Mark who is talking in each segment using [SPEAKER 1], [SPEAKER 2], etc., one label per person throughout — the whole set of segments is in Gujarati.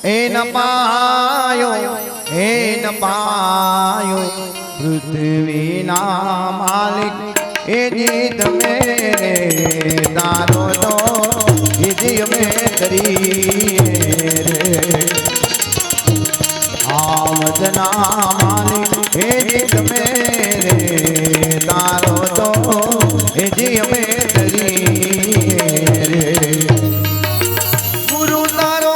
[SPEAKER 1] એ ન પાયો પૃથ્વીના માલિક એ જી તમે તારો તો એ જી અમે કરીએ રે આવદના માલિક એ જી તમે રે તારો તો એ જી અમે કરીએ રે ગુરુ તારો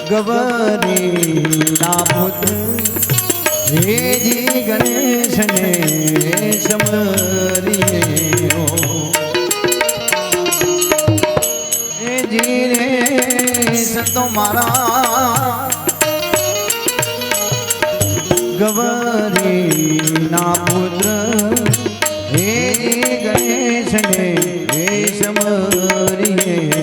[SPEAKER 1] ગવરી ના પુત્ર હેજી ગણેશ ને સમરીએ હેજી રે સંતો મારા ગવરી ના પુત્ર હેજી ગણેશ ને સમરીએ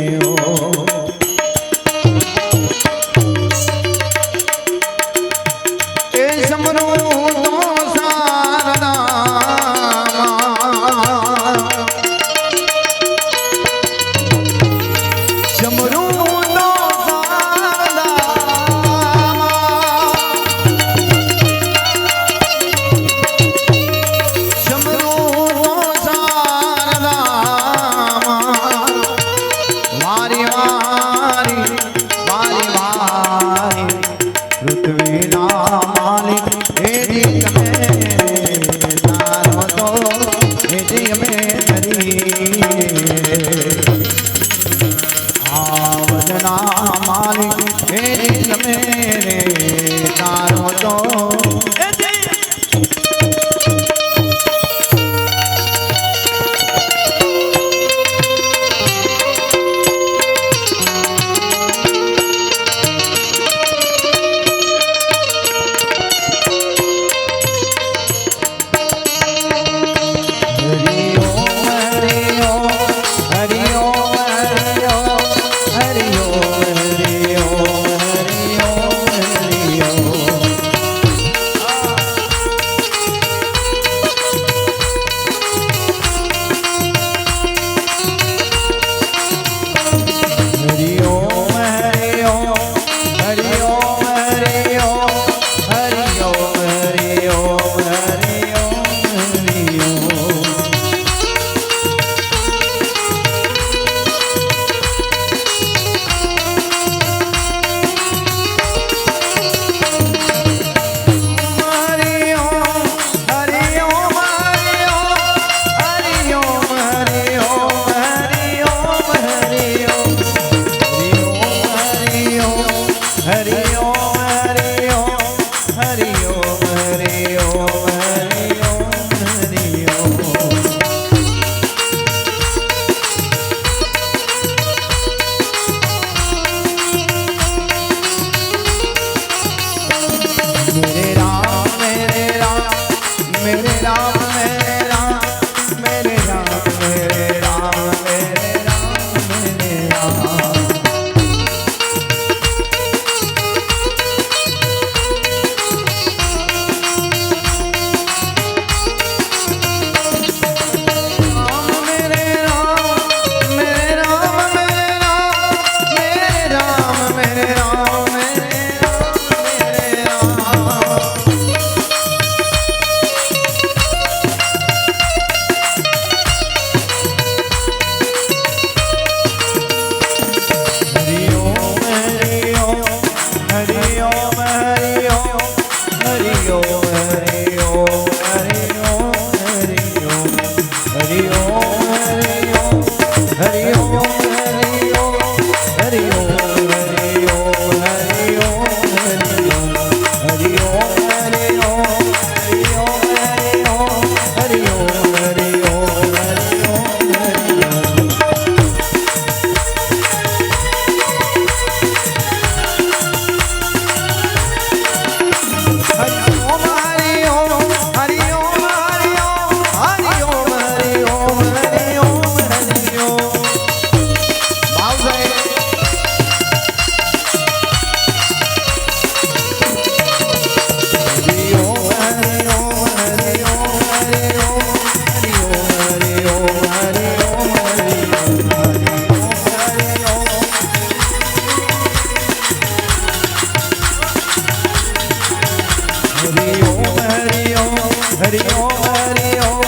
[SPEAKER 1] હરિ ઓમ હરિ ઓમ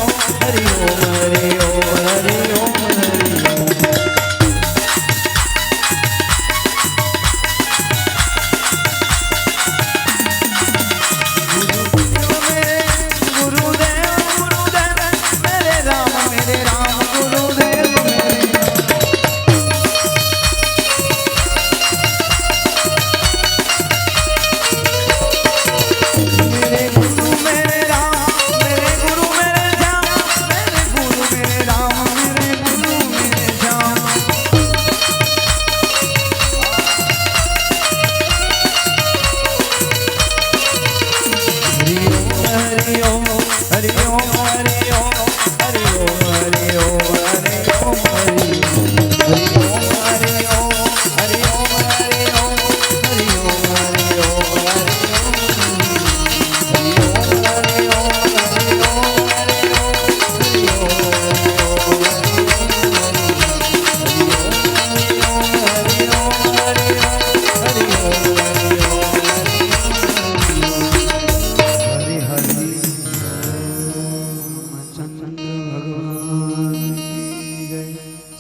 [SPEAKER 1] હરિ ઓમ હરિ ઓમ હરિ ઓમ હરિ ઓમ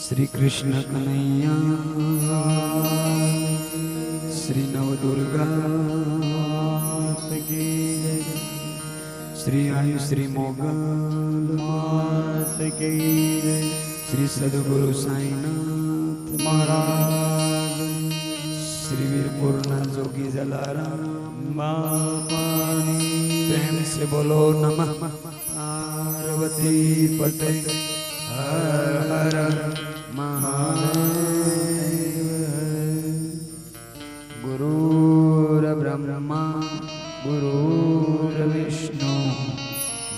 [SPEAKER 1] श्री कृष्ण कन्हैया श्री नवदुर्गा की जय श्री आयु श्री मोगल मात की जय श्री सद्गुरु साईनाथ महाराज श्री वीरपुरना जोगी जलाराम बापानी प्रेम से बोलो नमः पार्वती पते हर हर महादेव गुरुर्ब्रह्मा गुरुर्विष्णु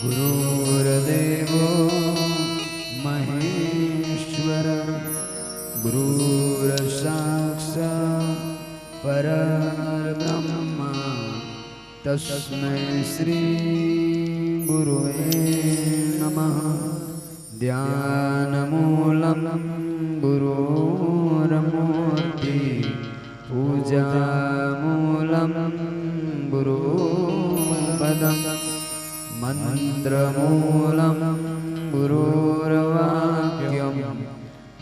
[SPEAKER 1] गुरुर्देवो महेश्वर गुरुर्साक्षात् परब्रह्म तस्मै श्री गुरुवे नमः ध्यानमूलं गुरुर्मूर्ति पूजामूलं गुरुपदं मन्त्रमूलं गुरुर्वाक्यं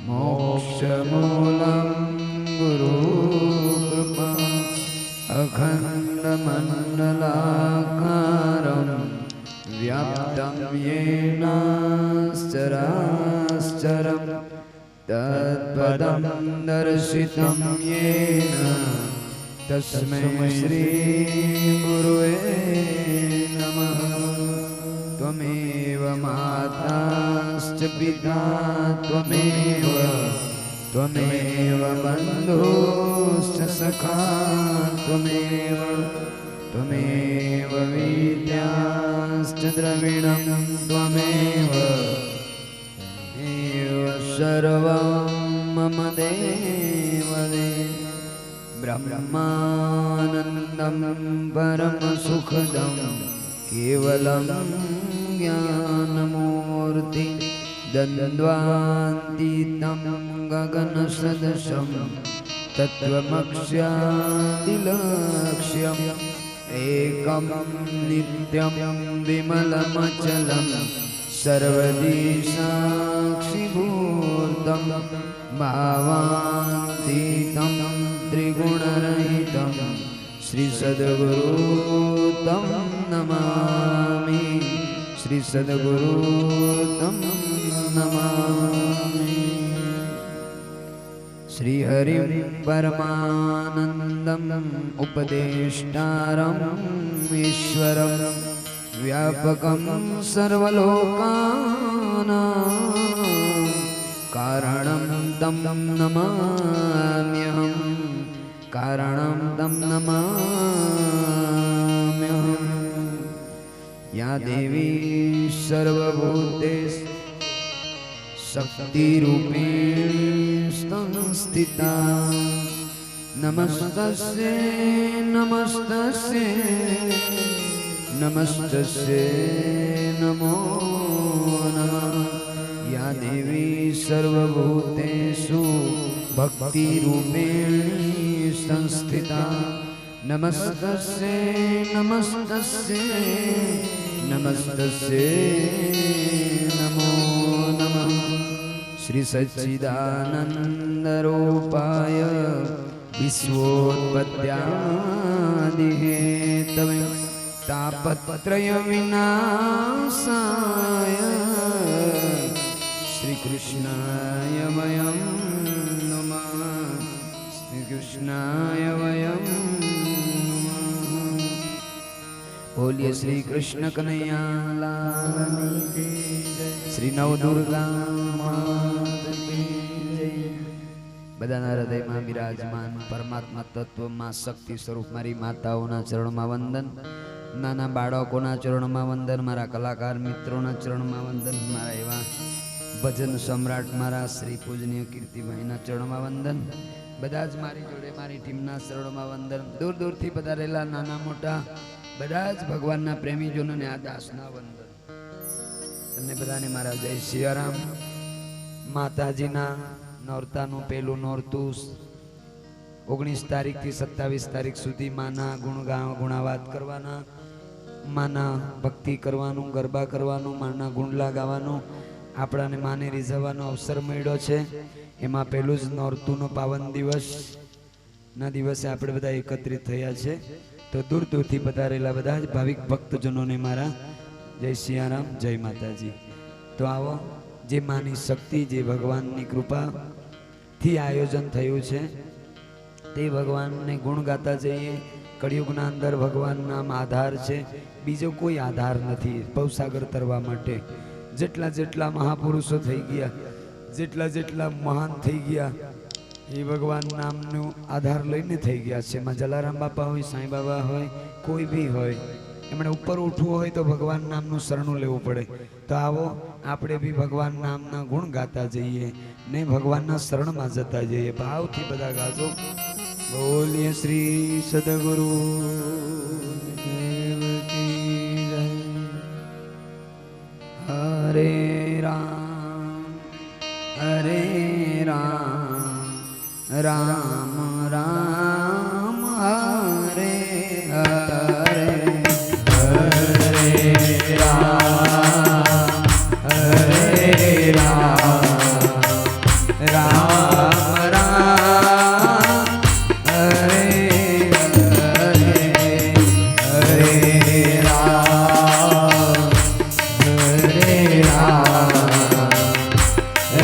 [SPEAKER 1] मोक्षमूलं गुरुकृपा अखण्डमण्डलाकारं व्याप्तं येन चराचरं तत्पदं दर्शितं येन तस्मै श्री गुरुवे नमः त्वमेव माताश्च पिता त्वमेव बन्धुश्च सखा त्वमेव विद्याश्च द्रविणं त्वमेव सर्वं मम देवदेव ब्रह्मानन्दं परमसुखदं केवलं ज्ञानमूर्ति द्वन्द्वातीतं गगनसदृशं तत्त्वमक्ष्यादिलक्ष्यम् एकं नित्यं विमलमचलं सर्वदी साक्षिभूतं भावातीतं त्रिगुणरहितं श्रीसद्गुरुतं नमामि श्रीसद्गुरुतं नमामि श्रीहरिं परमानन्दम् उपदेष्टारम् ईश्वरं व्यापकं सर्वलोकानां कारणं तं नमाम्यहं कारणं तं नमाम्यहं या देवी सर्वभूतेषु शक्तिरूपेण संस्थिता नमस्तस्यै नमस्तस्यै नमस्तस्यै नमो नमः या देवी सर्वभूतेषु भक्तिरूपेण संस्थिता नमस्तस्यै नमस्तस्यै नमस्तस्ये नमो नमः श्री सच्चिदानंद रूपाय विश्वोत्पत्त्यादिहेतवे तापत्रय विनाशाय श्री कृष्णाय वयं नमः श्री कृष्णाय वयं बोलिए श्री कृष्ण कन्हैया लाल की जय श्री नवदुर्गा माता की जय बधाना हृदय में विराजमान परमात्मा तत्व में शक्ति स्वरूप मारी माताओं चरण में वंदन नाना बाळकोना चरण में वंदन मारा कलाकार मित्रों चरण में वंदन मारा एवा भजन सम्राट मारा श्री पूजनीय कीर्तिभाई चरण में वंदन बधाज मारी जोड़े मारी टीमना चरण में वंदन दूर दूर थी पधारेला नाना मोटा बधाज भगवान प्रेमीजनों ने आ दासना वंदन तमने बधाने मारा जय सियाराम माताजीना नौरतानु पेलू नौरतुं 19 तारीख थी 27 तारीख सुधी माना गुणावात करवाना माना भक्ति करवानु गरबा करवानु माना गुणला गावानु आपणाने माने रिझवવાનો अवसर मळ्यो छे एमां पेलुं ज नौरतुंनो पावन दिवस ना दिवसे आपणे बधा एकत्रित थया छे तो दूर दूर थी पधारेला बधा ज भाविक भक्तजनोने मारा जय सियाराम जय माताजी। तो आवो जे मानी शक्ति जे भगवाननी कृपा थी आयोजन थयुं छे ते भगवान ने गुण गाता जाइए। कलियुगना अंदर भगवान नाम आधार छे बीजो कोई आधार नथी भवसागर तरवा माटे जेटला जेटला महापुरुषो थई गया जेटला जेटला महान थई गया ये भगवान नामनो आधार लईने थई गया छे। मां जलाराम बापा होय साईं बाबा होय कोई भी होय एमणे ऊपर उठવું હોય तो भगवान नामનું શરણું લેવું પડે। तो आवो આપણે भी भगवान नामना गुण गाता जईए ने भगवानना शरणમાં જતા જઈએ ભાવથી બધા ગાજો। बोलिए श्री सद्गुरु देव की जय। हरे राम राम राम हरे हरे हरे राम राम राम हरे हरे हरे राम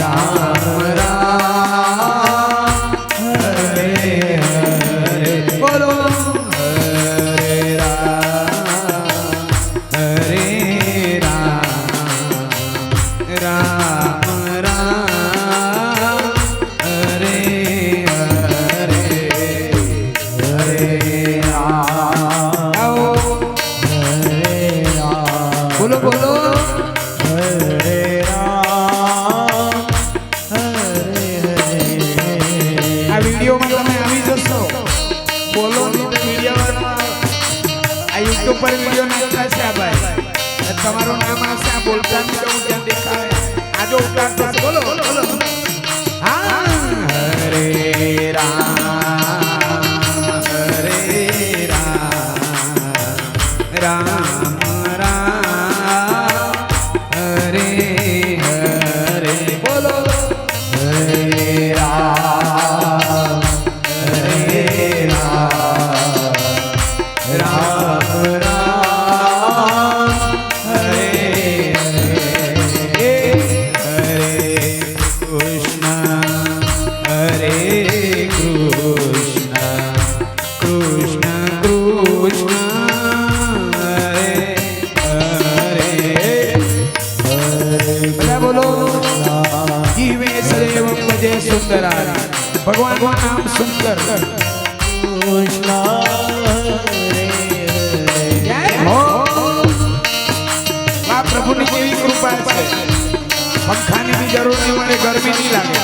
[SPEAKER 1] राम राम हरे हरे बोलो हरे राम राम राम हरे हरे हरे राम आओ हरे राम बोलो बोलो हरे राम हरे हरे। आ वीडियो में તમે આવી જશો બોલો ની વીડિયો આ YouTube પર વીડિયો નાખતા છે આ ભાઈ તમારું નામ આવશે આ બોલતા ન કેવું ત્યાં દેખાય આજો ઉતારતો છે બોલો બોલો હા હરે રામ રામ રામ हरे हरे बोलो हरे राम राम राम हरे हरे हरे कृष्ण कृष्ण कृष्ण हरे हरे बता बोलो जीवे सदैव भजे सुंदरारी भगवान का नाम सुंदर कृष्ण हरे हरे हो वाह प्रभु की केवी कृपा है पंखा की भी जरूर नहीं पड़े गर्मी नहीं लगे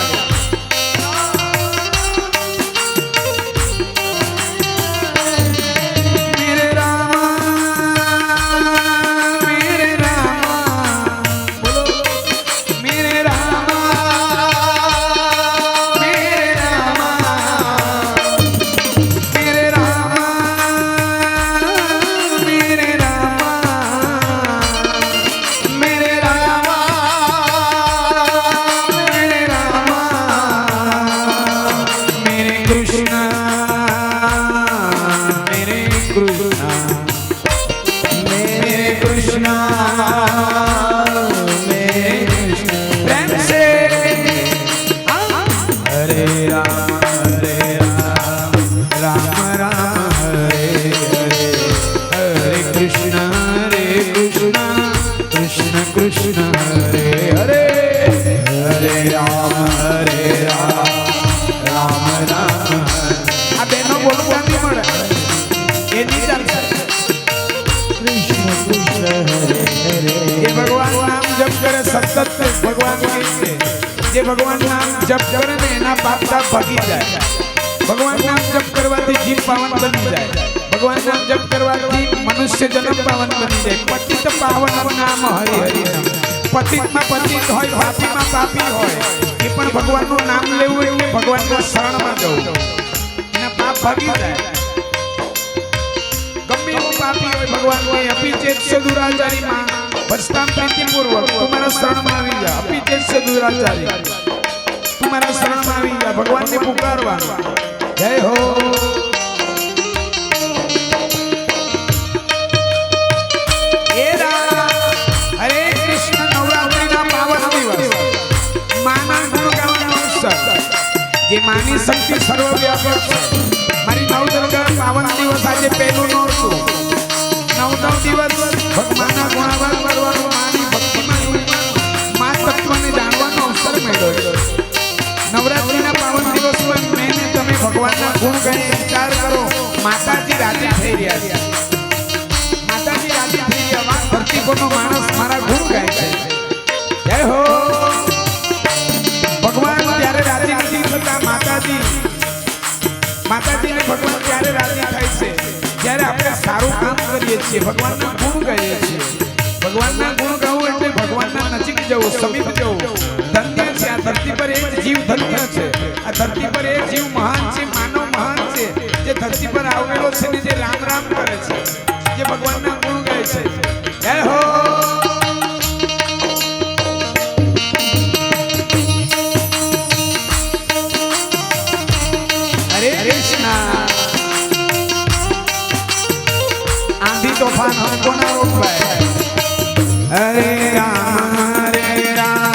[SPEAKER 1] કૃષ્ણ હરે હરે હરે રામ રામ રામ. આ બેનો બોલવા નહીં મળે એની ચાલશે. કૃષ્ણ કૃષ્ણ હરે હરે. જે ભગવાન નામ જપ કરે સતત ભગવાન કહે છે જે ભગવાન નામ જપ કરે ને એના પાપતા ભાગી જાય. ભગવાન નામ જપ કરવાથી જીવ પાવન બની જાય. ભગવાન નામ જપ કરવાથી મનુષ્ય જન્મ પાવન બની જાય. પતિત પાવન નામ હરિ હરિ નામ. પતિતમાં પતિત હોય પાપીમાં પાપી હોય એ પણ ભગવાનનું નામ લેવું એટલે ભગવાનના શરણમાં જવું. એના પાપ ભાગી જાય. ગમે એવું પાપી હોય ભગવાન કહે અપિચેત્ય દુરાચારી માં ભજતામ પ્રીતિપૂર્વક તું મારા શરણમાં આવી જા. અપિચેત્ય દુરાચારી તું મારા શરણમાં આવી જા. ભગવાનને પુકારવાનું. જય હો. હરે કૃષ્ણ નવરાત્રિના પાવન દિવસ માના ગુણ ગાવાનો અવસર. જે માની શક્તિ સર્વવ્યાપક છે. મારી નવ દુર્ગા પાવન દિવસ આજે પહેલું નોરતું. 9 દિવસ ભગવાનના ગુણાવાન કરવાનું માની ભક્તિમાં મા તત્વને જાણવાનો અવસર મળ્યો છે. નવરાત્રિના પાવન દિવસમાં મેં તમે ભગવાનના ગુણ ગાઈને વિચાર કરો. માતાજી રાજી થઈ રહ્યા છે. માતાજી રાજી થઈ રહ્યા. ધરતી પરનો માણસ મારા ગુણ ગાય છે. જય હો. ભગવાન ત્યારે રાજી નથી થતા. માતાજીને ભગવાન ત્યારે રાજી થાય છે જ્યારે આપણે સારું કામ કરીએ છીએ. ભગવાનના ગુણ ગાઈએ છીએ. ભગવાનના ગુણ ગાવું એટલે ભગવાનના નજીક જવું, સમીપ જવું. ધન્ય છે આ ધરતી પર એક જીવ. ધન્ય છે આ ધરતી પર એક જીવ. મહાન છે, માનવ મહાન છે જે ધરતી પર આવેલો છે ને જે રામ રામ કરે છે, જે ભગવાનના ગુણ ગાય છે. જય હો. હરે કૃષ્ણ. આંધી તોફાન हमको ना रोक पाए. हरे राम राम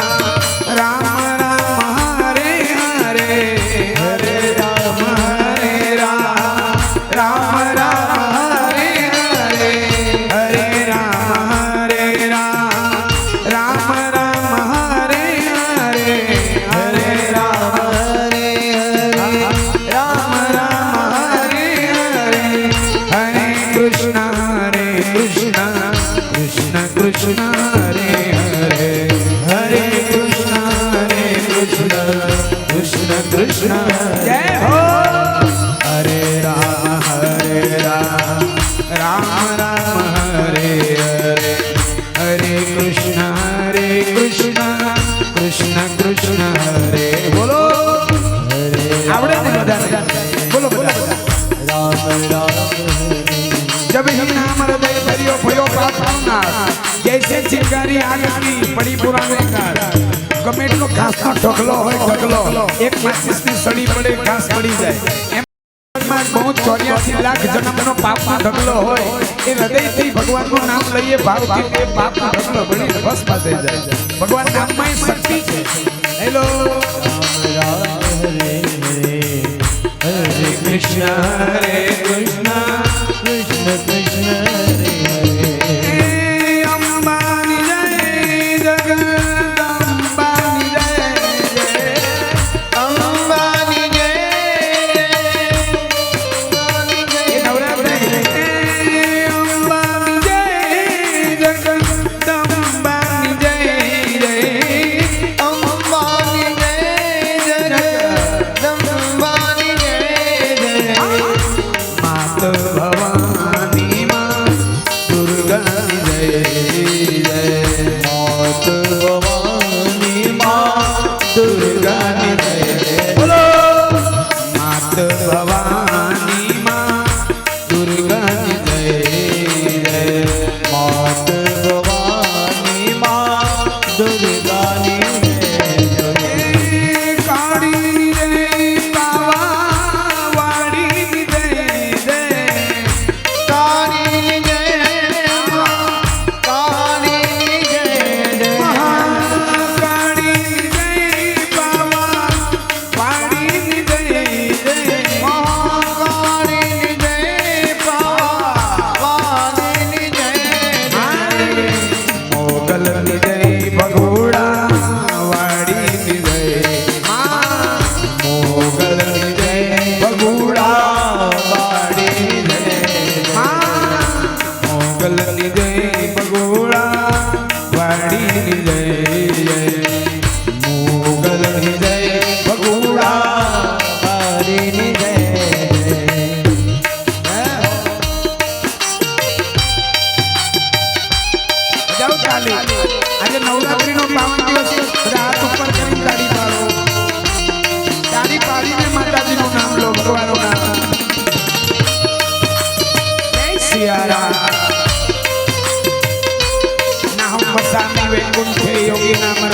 [SPEAKER 1] राम हरे हरे. हरे राम राम राम हरे हरे. हरे राम राम राम हरे हरे. हरे राम राम हरे हरे. हरे कृष्ण कृष्ण कृष्ण हरे हरे. हरे कृष्ण कृष्ण कृष्ण. जय हो. हरे राम राम राम हरे हरे. हरे कृष्ण कृष्ण कृष्ण हरे. बोलो आवड़े ने बधाने. बोलो बधा. राम राम जब ही नाम हृदय भरियो भयो पाप नाश. जैसे चिंगारी आग की पड़ी पुराने कार. गमे એટલો ઘાસનો ઢગલો હોય ઢગલો. એક માચિસની સળી પડે ઘાસ પડી જાય. એમાં બહુ 84 લાખ જન્મનો પાપનો ઢગલો હોય. એ હૃદયથી ભગવાનનું નામ લઈએ ભાવથી તે પાપનો ઢગલો બળી ભસ્મ થઈ જાય. ભગવાન નામમાં શક્તિ છે. હેલો. હરે હરે હરે કૃષ્ણ હરે કૃષ્ણ कृष्ण कृष्ण हरे हरे. अंबानी जय जगदंबानी जय जय. अंबानी जय नवरात्रि. अंबानी जय जगदंबानी जय जय. अंबानी जय जगदंबानी जय जय. मात भवानी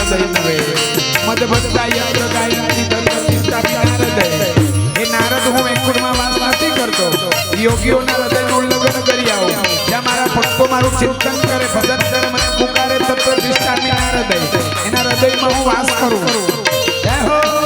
[SPEAKER 2] હૃદય મદભક્તા યંત્ર ગાયનાથી ધર્મ નારદ એ નારદ હું વેકુળમાં વાસ નથી કરતો યોગીઓના હૃદયનું ઉલ્લંઘન કરી આવું જ્યાં મારા ભક્તો મારું ચિંતન કરે ભજન કરે મને પુકારે તત્વનિષ્ઠામી નારદ એના હૃદયમાં હું વાસ કરું જય હો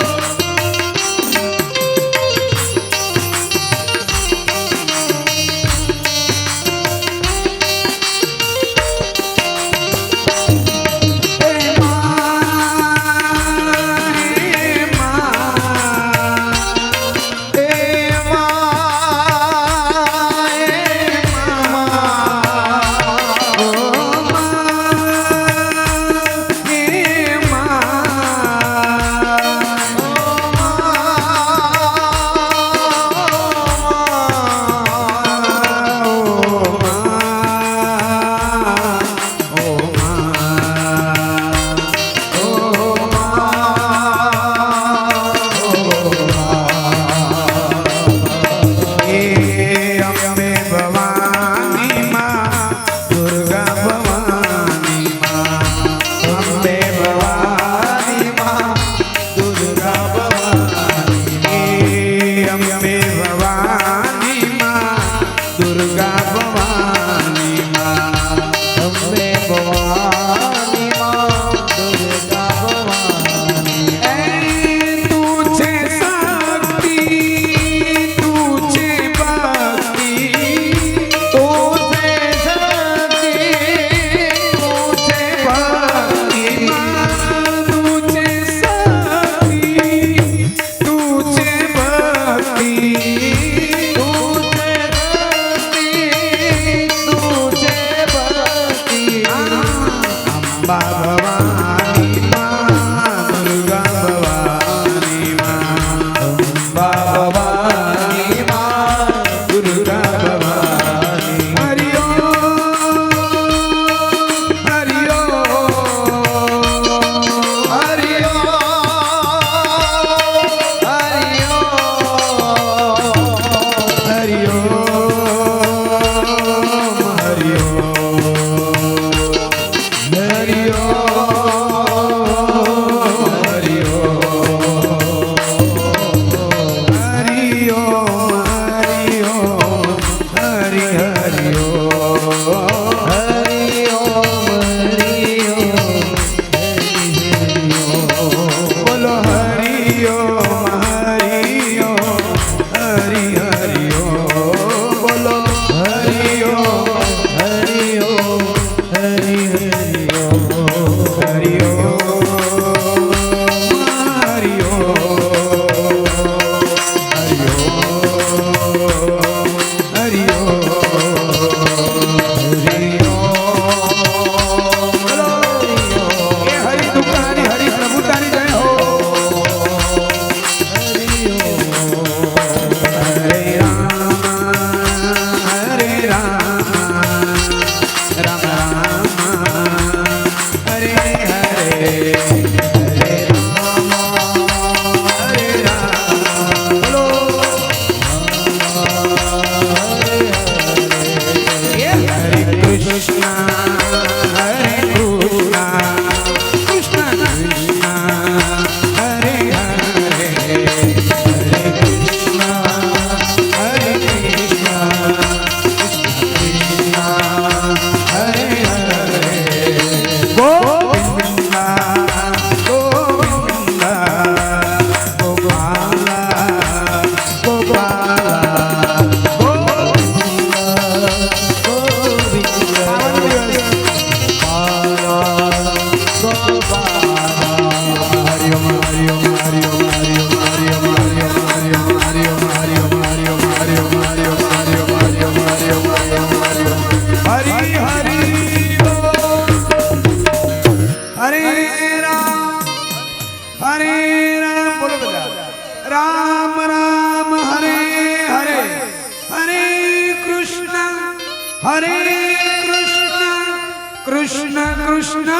[SPEAKER 3] कृष्ण कृष्ण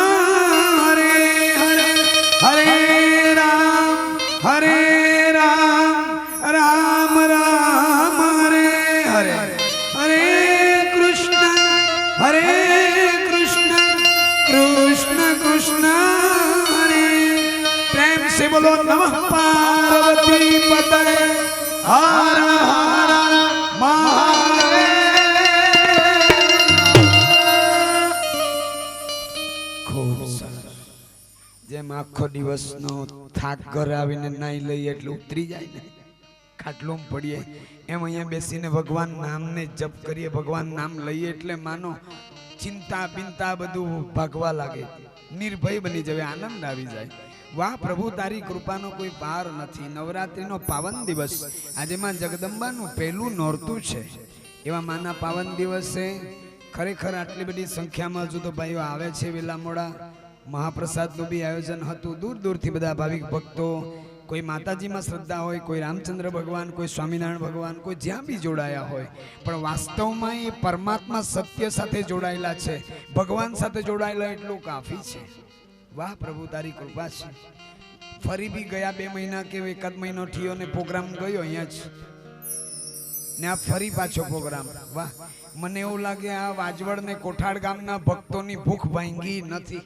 [SPEAKER 3] हरे हरे हरे राम राम राम हरे हरे हरे कृष्ण कृष्ण कृष्ण कृष्ण हरे બોલો નમઃ પાર્વતી પતય હર હર મહાદેવ. ખૂબ સરસ. જેમ આખો દિવસનો થાક ઘરે આવીને નાઈ લઈએ એટલે ઉતરી જાય ને, ખાટલું પડીએ, એમ અહીંયા બેસીને ભગવાન નામને જપ કરીએ, ભગવાન નામ લઈએ એટલે માનો ચિંતા બિંતા બધું ભાગવા લાગે, નિર્ભય બની જાય, આનંદ આવી જાય. વાહ પ્રભુ, તારી કૃપાનો કોઈ પાર નથી. નવરાત્રીનો પાવન દિવસ આજે માં જગદંબાનું પહેલું નોરતું છે. એવા માના પાવન દિવસે ખરેખર આટલી બધી સંખ્યામાં હજુ તો ભાઈઓ આવે છે. વેલા મોડા મહાપ્રસાદનું બી આયોજન હતું. દૂર દૂરથી બધા ભાવિક ભક્તો, કોઈ માતાજીમાં શ્રદ્ધા હોય, કોઈ રામચંદ્ર ભગવાન, કોઈ સ્વામિનારાયણ ભગવાન, કોઈ જ્યાં બી જોડાયા હોય, પણ વાસ્તવમાં એ પરમાત્મા સત્ય સાથે જોડાયેલા છે, ભગવાન સાથે જોડાયેલા એટલું કાફી છે. વાહ પ્રભુ, તારી કૃપા છે. ફરી બી ગયા 2 મહિના કે 1 મહિનો થયો ને પ્રોગ્રામ ગયો અહીંયા જ ને આ ફરી પાછો પ્રોગ્રામ. વાહ, મને એવું લાગે આ વાજવડ ને કોઠાડ ગામના ભક્તોની ભૂખ ભાંગી નથી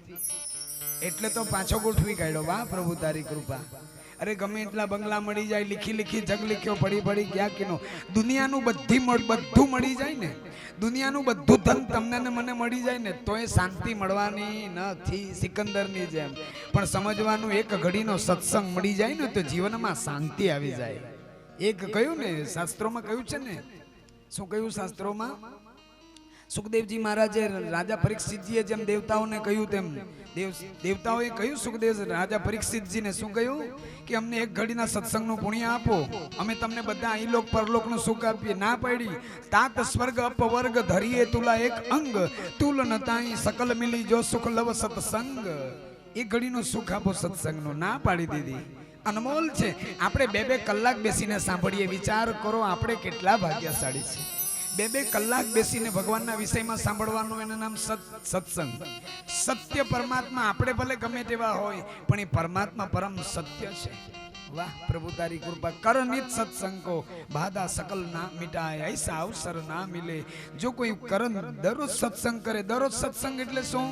[SPEAKER 3] એટલે તો પાછો ગોઠવી કાઢ્યો. વાહ પ્રભુ, તારી કૃપા. અરે ગમે એટલા બંગલા મળી જાય, લીખી લીખી જગ લીખ્યો પડી પડી ક્યાં કિનો, દુનિયાનું બધું મળી જાય ને, દુનિયાનું બધું ધન તમને ને મને મળી જાય ને તો એ શાંતિ મળવાની નથી સિકંદરની જેમ. પણ સમજવાનું, એક ઘડીનો સત્સંગ મળી જાય ને તો જીવનમાં શાંતિ આવી જાય. એક કહ્યું ને શાસ્ત્રોમાં કહ્યું છે ને, શું કહ્યું શાસ્ત્રોમાં? સુખદેવજી મહારાજે રાજા પરીક્ષિતજીએ જેમ દેવતાઓને કહ્યું તેમ દેવતાઓએ કહ્યું સુખદેવ રાજા પરીક્ષિતજીને, શું કહ્યું કે અમને એક ઘડીના સત્સંગનું પુણ્ય આપો, અમે તમને બધા અહીંલોક પરલોકનું સુખ આપીએ. ના પડી, તાત સ્વર્ગ અપવર્ગ ધરીએ તુલા એક અંગ, તુલ ન તાઈ સકલ મિલી જો સુખ લવ સત્સંગ. એક ઘડીનું સુખ આપો સત્સંગનું. ના પાડી દીધી. અનમોલ છે. આપણે 2-2 કલાક બેસીને સાંભળીએ. વિચાર કરો આપણે કેટલા ભાગ્યશાળી છીએ. 2-2 કલાક બેસીને ભગવાનના વિષયમાં સાંભળવાનું, એનું નામ સત્સંગ. સત્ય પરમાત્મા. આપણે ભલે ગમે તેવા હોય પણ એ પરમાત્મા પરમ સત્ય છે. વાહ પ્રભુ, તારી કૃપા. કર નિત સત્સંગ કો બાધા સકલ ના મિટાય, ऐसा અવસર ના મિલે. જો કોઈ દરરોજ સત્સંગ કરે, દરરોજ સત્સંગ એટલે શું?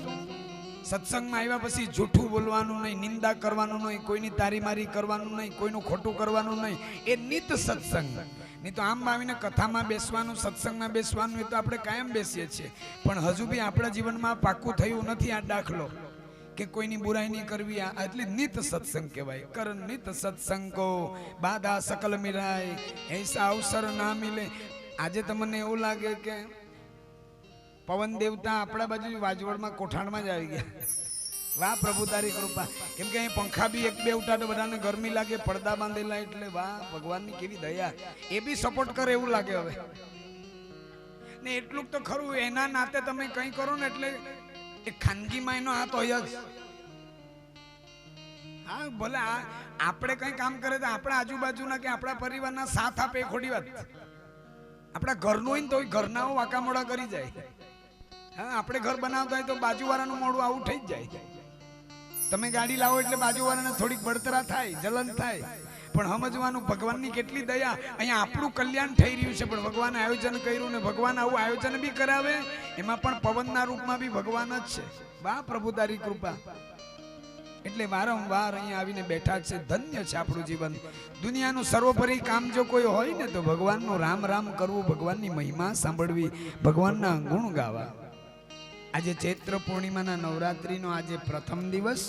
[SPEAKER 3] સત્સંગમાં આવ્યા પછી જૂઠું બોલવાનું નહીં, નિંદા કરવાનું નહીં, કોઈની તારીમારી કરવાનું નહીં, કોઈનું ખોટું કરવાનું નહીં. એ નિત સત્સંગ. નહીં તો આમ આવીને કથામાં બેસવાનું, સત્સંગમાં બેસવાનું એ તો આપણે કાયમ બેસીએ છીએ, પણ હજુ બી આપણા જીવનમાં પાકું થયું નથી આ દાખલો કે કોઈની બુરાઈ નહીં કરવી. એટલે નિત સત્સંગ કહેવાય. કર નિત સત્સંગ કો બાધા સકલ મિલાય, ऐसा અવસર ના મિલે. આજે તમને એવું લાગે કે પવન દેવતા આપણા બાજુ વાજવડમાં કોઠાણમાં જ આવી ગયા. વાહ પ્રભુ, તારી કૃપા. કેમ કે અહીં પંખા બી 1-2 ઉઠા તો બધાને ગરમી લાગે, પડદા બાંધેલા, એટલે વાહ ભગવાનની કેવી દયા. એ બી સપોર્ટ કરે એવું લાગે હવે ને. એટલું તો ખરું, એના નાતે તમે કંઈ કરો ને એટલે એ ખાનગીમાં એનો હાથ હોય જ. હા ભલે આપણે કંઈ કામ કરે તો આપણા આજુબાજુના કે આપણા પરિવારના સાથ આપે એ ખોટી વાત. આપણા ઘરનું હોય ને તો ઘરનાઓ વાંકા મોડા કરી જાય. હા, આપણે ઘર બનાવતા હોય તો બાજુવાળાનું મોડું આવું થઈ જ જાય. તમે ગાડી લાવો એટલે બાજુવાળાને થોડીક બળતરા થાય, જલન થાય, પણ સમજવાનું ભગવાનની કેટલી દયા. અહીંયા આપણું કલ્યાણ થઈ રહ્યું છે પણ ભગવાને આયોજન કર્યું ને ભગવાન આવું આયોજન બી કરાવે, એમાં પણ પવનના રૂપમાં બી ભગવાન જ છે. વાહ પ્રભુ, તારી કૃપા. એટલે વારંવાર અહીંયા આવીને બેઠા છે. ધન્ય છે આપણું જીવન. દુનિયાનું સર્વોપરી કામ જો કોઈ હોય ને તો ભગવાનનું રામ રામ કરવું, ભગવાનની મહિમા સાંભળવી, ભગવાનના ગુણ ગાવા. આજે ચૈત્ર પૂર્ણિમાના નવરાત્રીનો આજે પ્રથમ દિવસ.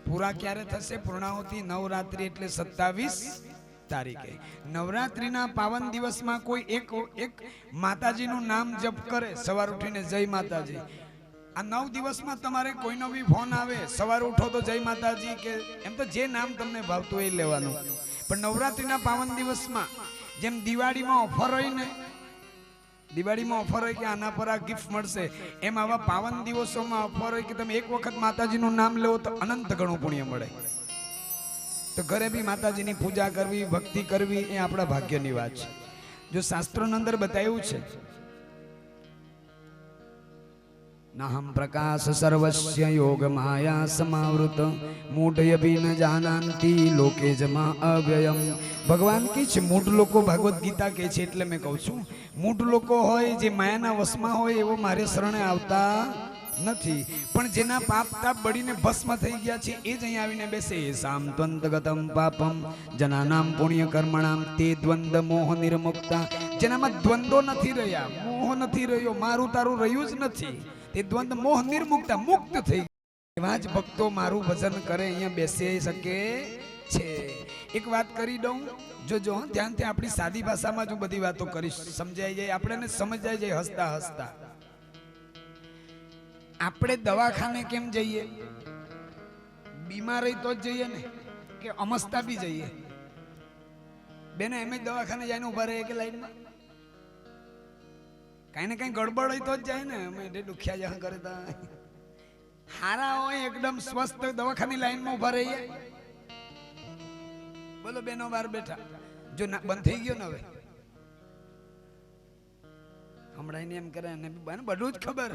[SPEAKER 3] પૂરા ક્યારે થશે પૂર્ણાહુતિ? નવરાત્રી એટલે 27 તારીખે. નવરાત્રીના પાવન દિવસમાં કોઈ એક માતાજીનું નામ જપ કરે, સવાર ઉઠીને જય માતાજી. આ 9 દિવસમાં તમારે કોઈનો બી ફોન આવે, સવારે ઉઠો તો જય માતાજી, કે એમ તો જે નામ તમને ભાવતું એ લેવાનું. પણ નવરાત્રીના પાવન દિવસમાં જેમ દિવાળીમાં ઓફર હોય ને, દિવાળીમાં ઓફર હોય કે આના પર આ ગિફ્ટ મળશે, એમ આવા પાવન દિવસોમાં ઓફર હોય કે તમે એક વખત માતાજીનું નામ લેવો તો અનંત ગણું પુણ્ય મળે. તો ઘરે બી માતાજીની પૂજા કરવી, ભક્તિ કરવી એ આપણા ભાગ્યની વાત છે. જો શાસ્ત્રોની અંદર બતાવ્યું છે, નાહમ પ્રકાશ સર્વસ્ય યોગ માયા સમાવૃત મૂઢય ભી ન જાનાંતિ લોકે જમા અવ્યયમ. ભગવાન કે છે મૂઢ લોકો, ભાગવત ગીતા કે છે એટલે મેં કહું છું, મૂઢ લોકો હોય જે માયાના વશમાં હોય એવો મારે શરણે આવતા નથી, પણ જેના પાપ તાપ બળીને ભસ્મ થઈ ગયા છે એ જ અહીં આવીને બેસે. સાંત્વંતગતમ પાપમ જનાનામ પુણ્ય કર્મણામ તે દ્વંદ મોહ નિર્મુક્તા. જેનામાં દ્વંદો નથી રહ્યા, મોહ નથી રહ્યો, મારું તારું રહ્યું જ નથી, તે દ્વંદ મોહ નિર્મુક્તા, મુક્ત થઈ ગયા. એવા જ ભક્તો મારું ભજન કરે અહીંયા બેસી શકે છે. એક વાત કરી દઉં, જોજો ધ્યાનથી. આપણી સાદી ભાષામાં જ હું બધી વાતો કરીશ, સમજાઈ જાય, આપણને સમજાઈ જાય હસતા હસતા. આપણે દવાખાને કેમ જઈએ? બીમાર હોય તો જ જઈએ ને, કે અમસ્તા બી જઈએ? બેને એમ જ દવાખાને જઈને ઉભા રહે કે લાઈનમાં? કઈ ને કઈ ગડબડ હોય તો જ જાય ને. અમે દુખ્યા જહા કરે તા હારા હોય એકદમ સ્વસ્થ દવાખાની લાઈનમાં ઉભા રહીએ. બોલો બેનો બહાર બેઠા, જો બંધ થઈ ગયો ને હવે હમણાં એમ કરે ને બધું જ ખબર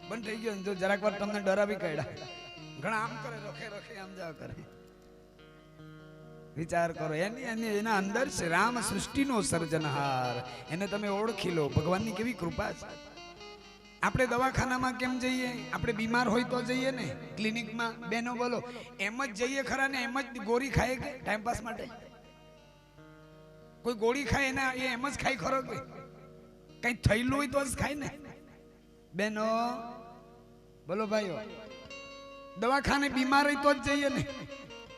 [SPEAKER 3] બંધ થઈ ગયો. જો જરાક વાર તમને ડરાવી કાઢ્યા, ઘણા આમ કરે, રખે રખે આમ જા કરે. વિચાર કરો, એના અંદર છે રામ સૃષ્ટિનો સર્જનહાર, એને તમે ઓળખી લો. ભગવાનની કેવી કૃપા છે. આપણે દવાખાનામાં કેમ જઈએ? આપણે બીમાર હોય તો જઈએ ને. ક્લિનિકમાં બેનો બોલો, એમ જ જઈએ ખરા ને? એમ જ ગોળી ખાય કે ટાઈમ પાસ માટે? કોઈ ગોળી ખાય એના એ એમ જ ખાય ખરો કે કઈ થયેલું હોય તો જ ખાય ને? બેનો બોલો ભાઈઓ, દવાખાને બીમાર હોય તો જ જઈએ ને,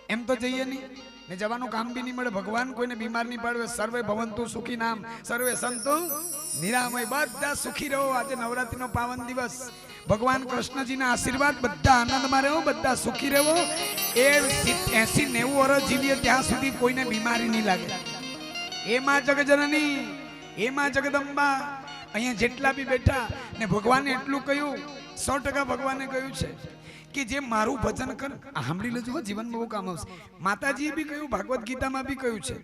[SPEAKER 3] એમ તો જઈએ નહીં ને. જવાનું કામ બી નહીં મળે. ભગવાન કોઈને બીમાર નહીં પાડવે. સર્વે ભવંતુ સુખી નામ સર્વે સંતુ નિરામય. બધા સુખી રહો. આજે નવરાત્રીનો પાવન દિવસ, ભગવાન કૃષ્ણજીના આશીર્વાદ, બધા આનંદમાં રહો, બધા સુખી રહો. એ 80-90 વર્ષ જીવીએ ત્યાં સુધી કોઈને બીમારી નહીં લાગે. એ માં જગજનની, એ માં જગદંબા અહીંયા જેટલા બી બેઠા ને ભગવાને એટલું કહ્યું, 100% ભગવાને કહ્યું છે કે જે મારું ભજન કર, સાંભળી લેજો, જીવનમાં બહુ કામ આવશે. માતાજીએ બી કહ્યું, ભાગવત ગીતામાં બી કહ્યું છે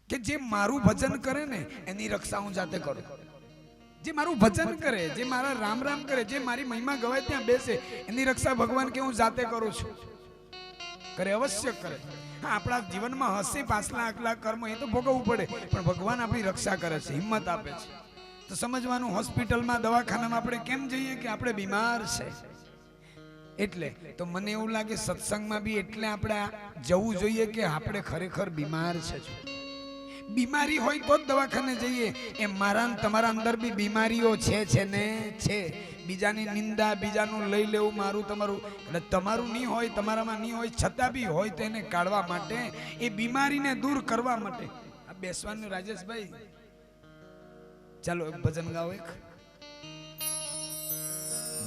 [SPEAKER 3] કે જે મારું ભજન કરે ને એની રક્ષા હું જાતે કરું. જે મારું ભજન કરે, જે મારા રામ રામ કરે, જે મારી મહિમા ગવાય ત્યાં બેસે, એની રક્ષા ભગવાન કે હું જાતે કરું છું. કરે, અવશ્ય કરે. હા, આપણા જીવનમાં હશે પાછલા આકલા કર્મ, એ તો ભોગવવું પડે, પણ ભગવાન આપણી રક્ષા કરે છે, હિંમત આપે છે. તો સમજવાનું, હોસ્પિટલમાં દવાખાનામાં આપણે કેમ જઈએ? કે આપણે બીમાર છે એટલે. તો મને એવું લાગે સત્સંગમાં બી એટલે આપણે જવું જોઈએ કે આપણે ખરેખર બીમાર છે. બીમારી હોય તો જ દવાખાને જઈએ. એમ મારા તમારા અંદર બી બીમારીઓ છે ને છે. બીજાની નિંદા, બીજાનું લઈ લેવું, મારું તમારું, એટલે તમારું નહીં હોય, તમારામાં નહીં હોય, છતાં બી હોય તો એને કાઢવા માટે, એ બીમારીને દૂર કરવા માટે આ બેસવાનું. રાજેશભાઈ ચાલો ભજન ગાઓ એક.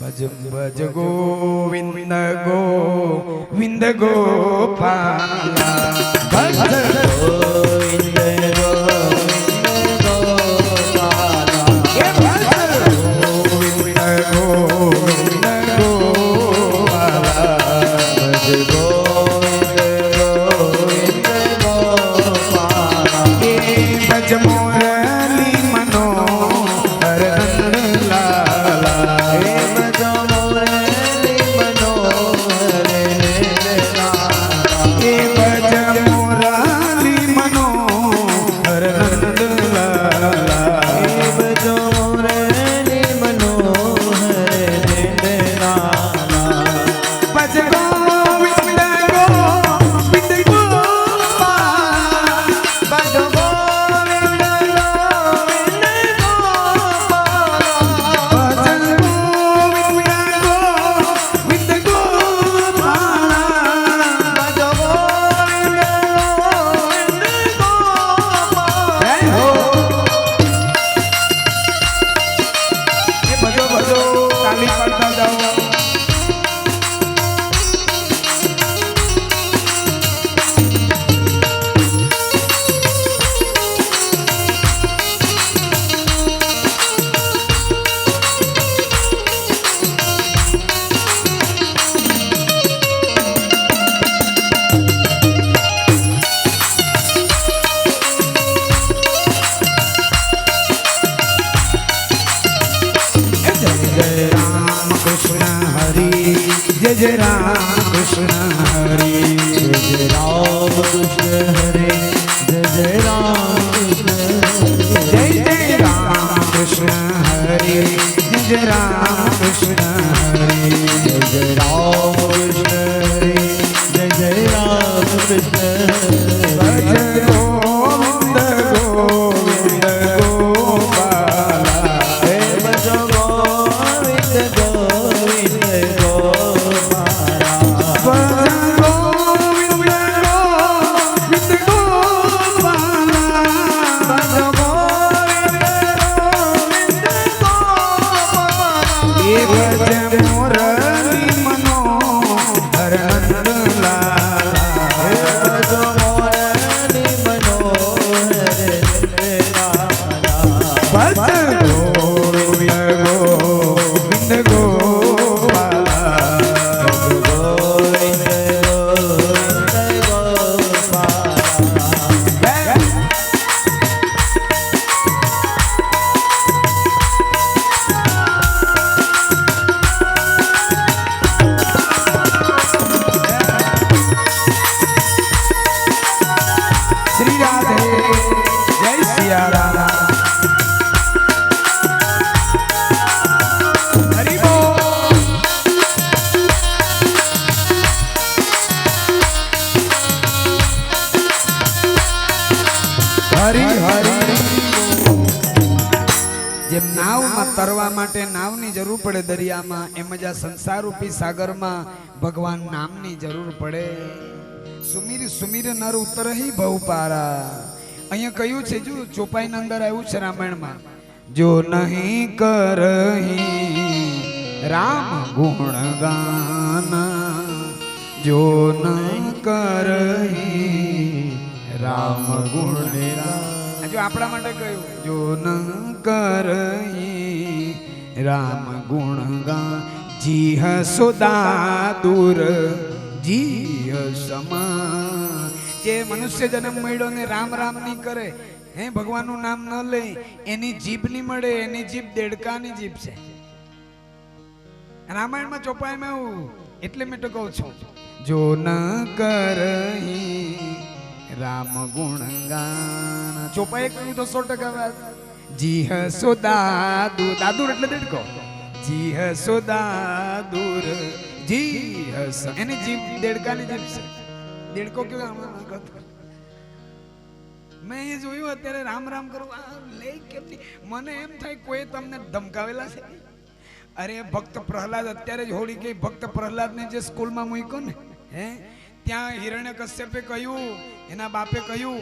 [SPEAKER 3] ભજ ભજ ગોવિંદ ગોવિંદ ગોપાલા, ભજ ગોવિંદ ગોવિંદ ગોપાલા, હે ભજ ગોવિંદ ગોવિંદ ગોપાલા, ભજ ગોવિંદ ગોવિંદ ગોપાલા, હે ભજ મોરલી મનોહર નંદલાલા, હે ભજ મોરલી મનોહર નંદલાલા, હે ભજ મોરલી મનોહર નંદલાલા, હે ભજ મોરલી મનોહર નંદલાલા, ભજ ગોવિંદ ગોવિંદ ગોપાલ, ભજ ગોવિંદ ગોવિંદ ગોપાલ, ભજ ગોવિંદ ગોવિંદ ગોપાલ, ભજ ગોવિંદ ગોવિંદ ગોપાલ. હે હો, એ ભજો ભજો તાલી પાડતા જાઓ. जय जय राम कृष्ण हरि, जय जय राम कृष्ण हरि, जय जय राम कृष्ण हरि, जय जय राम कृष्ण हरि, जय जय राम कृष्ण જેમ નાવમાં તરવા માટે નાવની જરૂર પડે દરિયામાં, એમ જ આ સંસારરૂપી સાગરમાં ભગવાન નામની જરૂર પડે. સુમીર સુમીર નર ઉતરહી ભવ પારા. અહીંયા કહ્યું છે, જો ચોપાઈના અંદર આવ્યું છે રામાયણમાં, જો નહીં કરહી રામ ગુણ ગાન, જો ન કરહી રામ ગુણ ગાન. જો આપણા માટે કહ્યું, જો ન કરહી રામ ગુણ ગાન, જીહ સુદા દૂર જીહ સમા. જે મનુષ્ય જન્મ મળ્યો ને રામ રામ નહીં કરે, હે ભગવાનનું નામ ન લે, એની જીભ નહીં મળે. એની જીભ દેડકાની જીભ છે. રામાયણમાં ચોપાઈમાં એવું, એટલે મેં તો કહું છું, જો ન કરહી રામ ગુણ ગાન. ચોપાઈ કહ્યું તો 100% વાત. જીહ સુદા દૂર, દાદુર એટલે દેડકો. જીહ સુદા દૂર જીહ, એની જીભ દેડકાની જીભ છે. દેડકો કેવું મેં એ જોયું અત્યારે રામ રામ કરું લે કેમ, મને એમ થાય કોઈ તમને ધમકાવેલા છે. અરે ભક્ત પ્રહલાદ, અત્યારે જ હોળી ગઈ, ભક્ત પ્રહલાદને જે સ્કૂલમાં મૂક્યો ને, હે ત્યાં હિરણ્યકશ્યપે કહ્યું, એના બાપે કહ્યું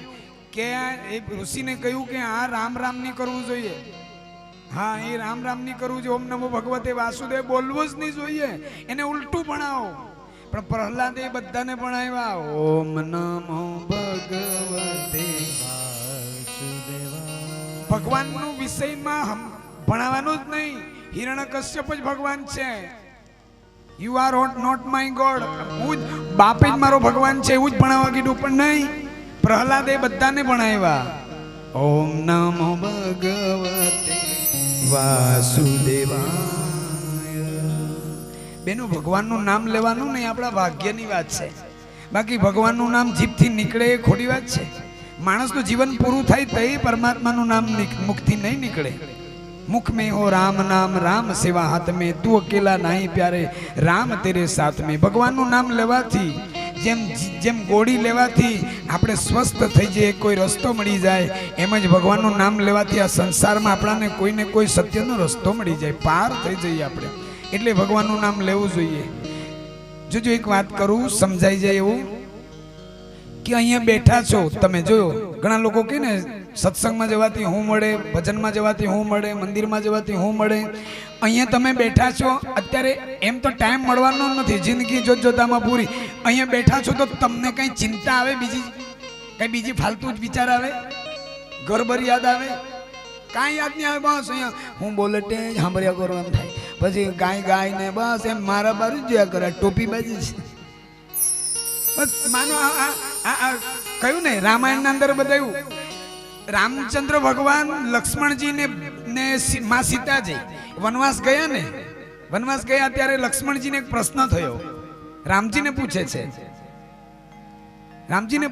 [SPEAKER 3] કે એ ઋષિને કહ્યું કે આ રામ રામ નહીં કરવું જોઈએ. હા, એ રામ રામ નહીં કરવું જોઈએ, ઓમ નમો ભગવતે વાસુદેવ બોલવું જ નહીં જોઈએ, એને ઉલટું ભણાવો. પણ પ્રહલાદે બધાને ભણાવ્યા, ઓમ નમો ભગવતે વાસુદેવા. ભગવાનનું વિષયમાં ભણાવવાનું જ નહીં, હિરણ્યકશ્યપ જ ભગવાન છે. You are not my god, હું જ બાપે જ મારો ભગવાન છે એવું જ ભણાવવા કીધું. પણ નહીં, પ્રહલાદે બધાને ભણાવ્યા, ઓમ નમો ભગવતે વાસુદેવાય. બેનું ભગવાનનું નામ લેવાનું નહીં આપણા ભાગ્યની વાત છે. બાકી ભગવાનનું નામ જીભથી નીકળે એ ખોટી વાત છે. માણસનું જીવન પૂરું થાય તો પરમાત્માનું નામ મુખથી નહીં નીકળે. मुख में हो राम नाम, राम सेवा हाथ में, तू अकेला नहीं प्यारे, राम तेरे साथ में. ભગવાનનું નામ લેવાથી જેમ જેમ ગોળી લેવાથી આપણે સ્વસ્થ થઈ જઈએ, કોઈ રસ્તો મળી જાય, એમ જ ભગવાનનું નામ લેવાથી આ સંસારમાં આપણાને કોઈને કોઈ સત્યનો રસ્તો મળી જાય, પાર થઈ જઈએ આપણે. એટલે ભગવાનનું નામ લેવું જોઈએ. જોજો એક વાત કરું, સમજાઈ જાય એવું કે અહીંયા બેઠા છો તમે, જોયો ઘણા લોકો કે ને સત્સંગમાં જવાથી હું મળે, ભજનમાં જવાથી હું મળે, મંદિરમાં જવાથી હું મળે. અહીંયા તમે બેઠા છો અત્યારે, એમ તો ટાઈમ મળવાનો નથી, જિંદગી જોતજોતામાં પૂરી. અહીંયા બેઠા છો તો તમને કઈ ચિંતા આવે, બીજી ફાલતુ જ વિચાર આવે, ઘરબર યાદ આવે? કાંઈ યાદ નહીં આવે. બસ અહીંયા હું બોલટે જ સાંભળ્યા કરો એમ થાય. પછી ગાય ને બસ એમ મારા બાજુ જ જોયા કરે, ટોપી બાજુ છે. બસ માનો કયું ને રામાયણના અંદર બતાવ્યું, રામચંદ્ર ભગવાન લક્ષ્મણજીને માં સીતાજી વનવાસ ગયા ને, વનવાસ ગયા ત્યારે લક્ષ્મણજીને એક પ્રશ્ન થયો. રામજીને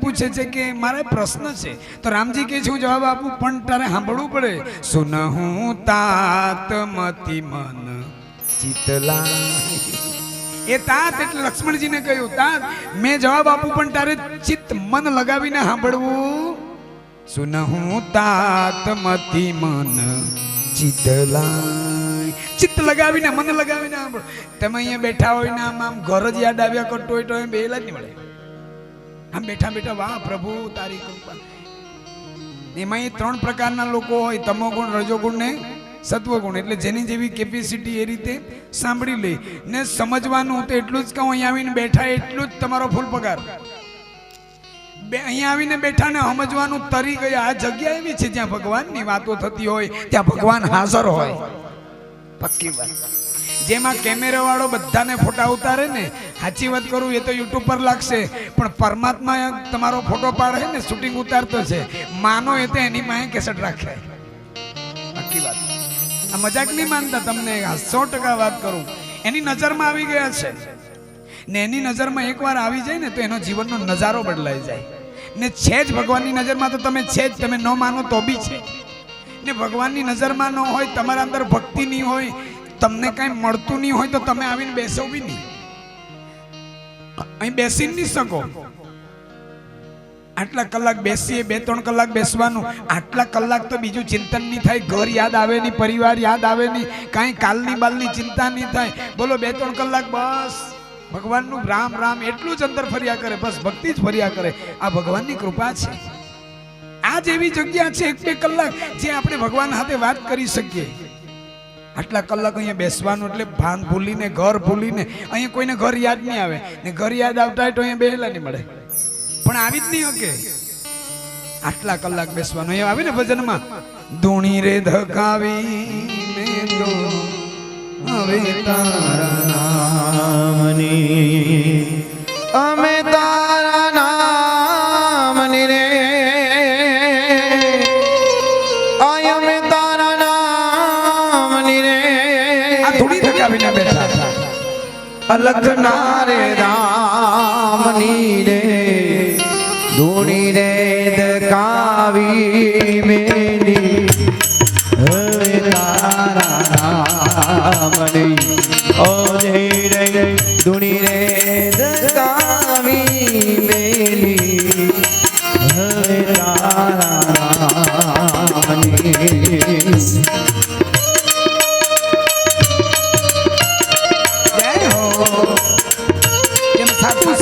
[SPEAKER 3] પૂછે છે કે મારા પ્રશ્ન છે. તો રામજી કહે છે હું જવાબ આપું, પણ તારે સાંભળવું પડે. સુનહું તાત મતિ મન ચિતલા. એ તાત એટલે લક્ષ્મણજીને કહ્યું, તાત મેં જવાબ આપું પણ તારે ચિત્ત મન લગાવીને સાંભળવું. સુનહું તાત મતિ મન ચિતલા. ચિત્ત લગાવીને, મન લગાવીને સાંભળો. તમે અહીંયા બેઠા હોય ને આમ ઘર જ યાદ આવ્યા કરતો હોય તો બેલા જ નહીં મળે. આમ બેઠા બેઠા વાહ પ્રભુ તારી કૃપા. એમાં 3 પ્રકારના લોકો હોય, તમોગુણ, રજોગુણ ને સત્વગુણ. એટલે જેની જેવી કેપેસિટી એ રીતે સાંભળી લે ને સમજવાનું. તો એટલું જ કહું, અહીંયા આવીને બેઠા એટલું જ તમારો ફૂલ પગાર. અહીંયા આવીને બેઠા ને સમજવાનું તરી ગયા આ જગ્યા એવી છે જ્યાં ભગવાનની વાતો થતી હોય, ત્યાં ભગવાન હાજર હોય. પક્કી વાત. જેમાં કેમેરા વાળો બધાને ફોટા ઉતારે ને, સાચી વાત કરું, એ તો યુટ્યુબ પર લાગશે, પણ પરમાત્મા તમારો ફોટો પાડે ને, શૂટિંગ ઉતારતો છે, માનો એ તો એની પાસે કેસેટ રાખે. પક્કી વાત. આ મજાક નહીં માનતા, તમને 100% વાત કરું. એની નજરમાં આવી ગયા છે ને, એની નજરમાં એકવાર આવી જાય ને તો એનો જીવનનો નજારો બદલાઈ જાય ને. છે જ ભગવાનની નજરમાં તો તમે છે જ, તમે ન માનો તો બી છે ને. ભગવાનની નજરમાં ન હોય, તમારા અંદર ભક્તિ નહીં હોય, તમને કઈ મળતું નહીં હોય તો તમે આવીને બેસો બી નહીં, અહીં બેસી નહીં શકો. આટલા કલાક બેસીએ, 2-3 કલાક બેસવાનું, આટલા કલાક તો બીજું ચિંતન નહીં થાય, ઘર યાદ આવે નહીં, પરિવાર યાદ આવે નહીં, કાંઈ કાલની બાલની ચિંતા નહીં થાય. બોલો 2-3 કલાક બસ ભગવાનનું રામ રામ એટલું જ અંદર ફર્યા કરે, બસ ભક્તિ જ ફર્યા કરે. આ ભગવાનની કૃપા છે. આ જ એવી જગ્યા છે 1-2 કલાક જે આપણે ભગવાન સાથે વાત કરી શકીએ. આટલા કલાક અહીંયા બેસવાનું એટલે ભાન ભૂલીને, ઘર ભૂલીને. અહીંયા કોઈને ઘર યાદ નહીં આવે ને, ઘર યાદ આવતા હોય તો અહીંયા બેહેલા નહીં મળે, પણ આવી જ નહીં શકે. આટલા કલાક બેસવાનું. અહીંયા આવે ને ભજનમાં, ધૂણી રે ધકાવીને દો હવે તારા નામની,
[SPEAKER 4] અમે તારા નામની રે, અમે તારા નામની રે.
[SPEAKER 3] આ ધૂણી ધકાવીને બેઠા હતા.
[SPEAKER 4] અલખ ના રે રામની રે, ધૂણી રે ધકાવી મેલી, હવે તારા નામની. ઓ રે ધૂણી રે ધકાવી મેલી, હવે તારા નામની.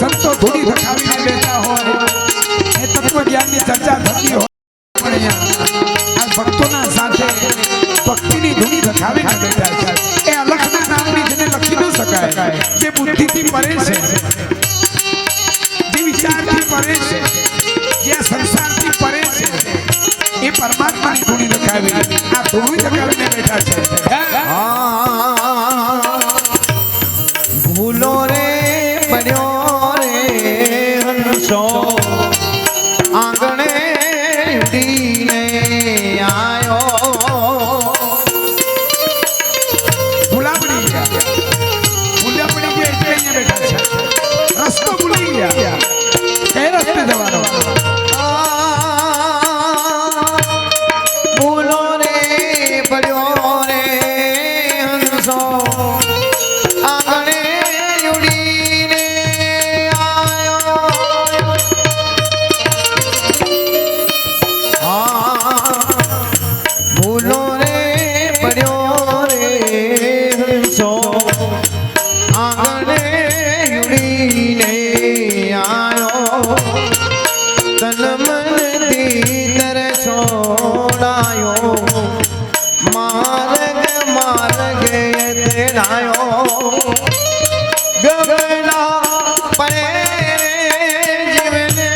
[SPEAKER 3] સંતો ધૂણી ધકાવીને બેઠા હોય, એ તત્વજ્ઞાનની ચર્ચા થતી હોય, પણ અહીંયા આ ભક્તોના સાથે ભક્તિની ધૂણી ધકાવીને બેઠા છે. એ અલખના નામની જેને લખી ન શકાય, જે બુદ્ધિથી પરે છે, જે વિચારથી પરે છે, જે સંસારથી પરે છે, એ પરમાત્માની ધૂણી ધકાવી, આ ધૂણી ધકાવીને બેઠા છે.
[SPEAKER 4] ભૂલો રે પડ્યો રે હંસો, આંગણે ઉડીને આયો.
[SPEAKER 3] ભૂલા પડી ગયા એટલે અહીંયા બેઠા છે. રસ્તો ભૂલી ગયા, કઈ રસ્તે જવાનો?
[SPEAKER 4] ભૂલો રે પડ્યો રે હંસો, આંગણે ઉડીને આયો. ભૂલો રે પડ્યો રે હંસો, આંગણે ઉડીને આયો. તન મનથી તર છોડાયો, માર્ગ માર્ગે તેડાયો. ગગના પડે જીવને,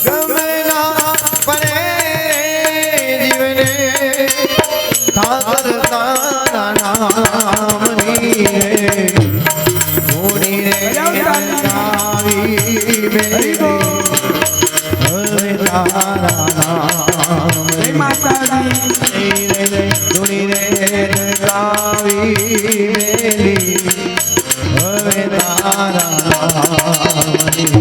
[SPEAKER 4] ગગના પડે જીવને, ઠાકર તારા નામની રે, ધૂણી રે ધકાવી મેલી, હવે તારા નામ.
[SPEAKER 3] જય માતાજી.
[SPEAKER 4] ધૂણી રે ધકાવી મેલી, હવે તારા નામની.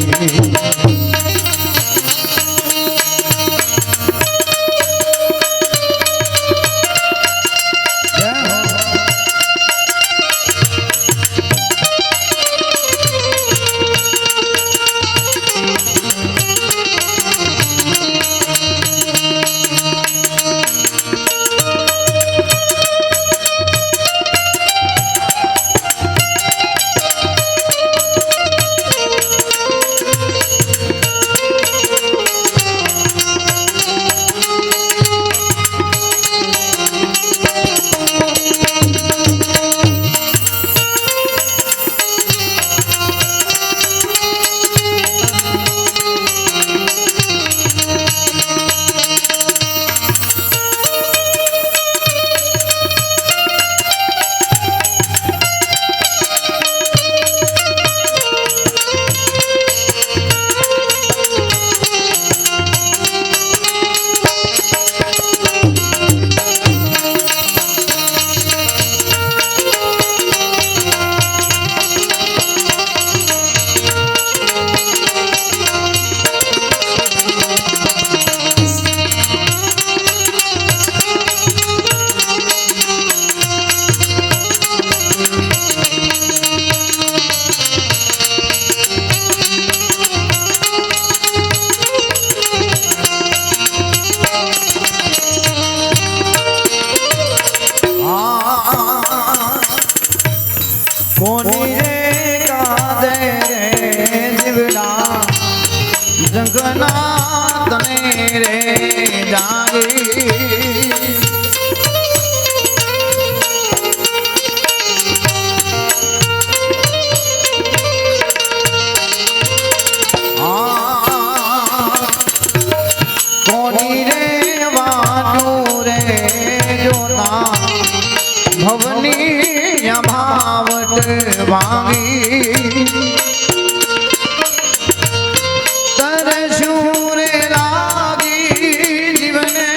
[SPEAKER 4] સનાતને રે જાગી કોની રે વાટું રે જોતા ભવની અભાવટ વાંગી તરશું રે લાગી જીવને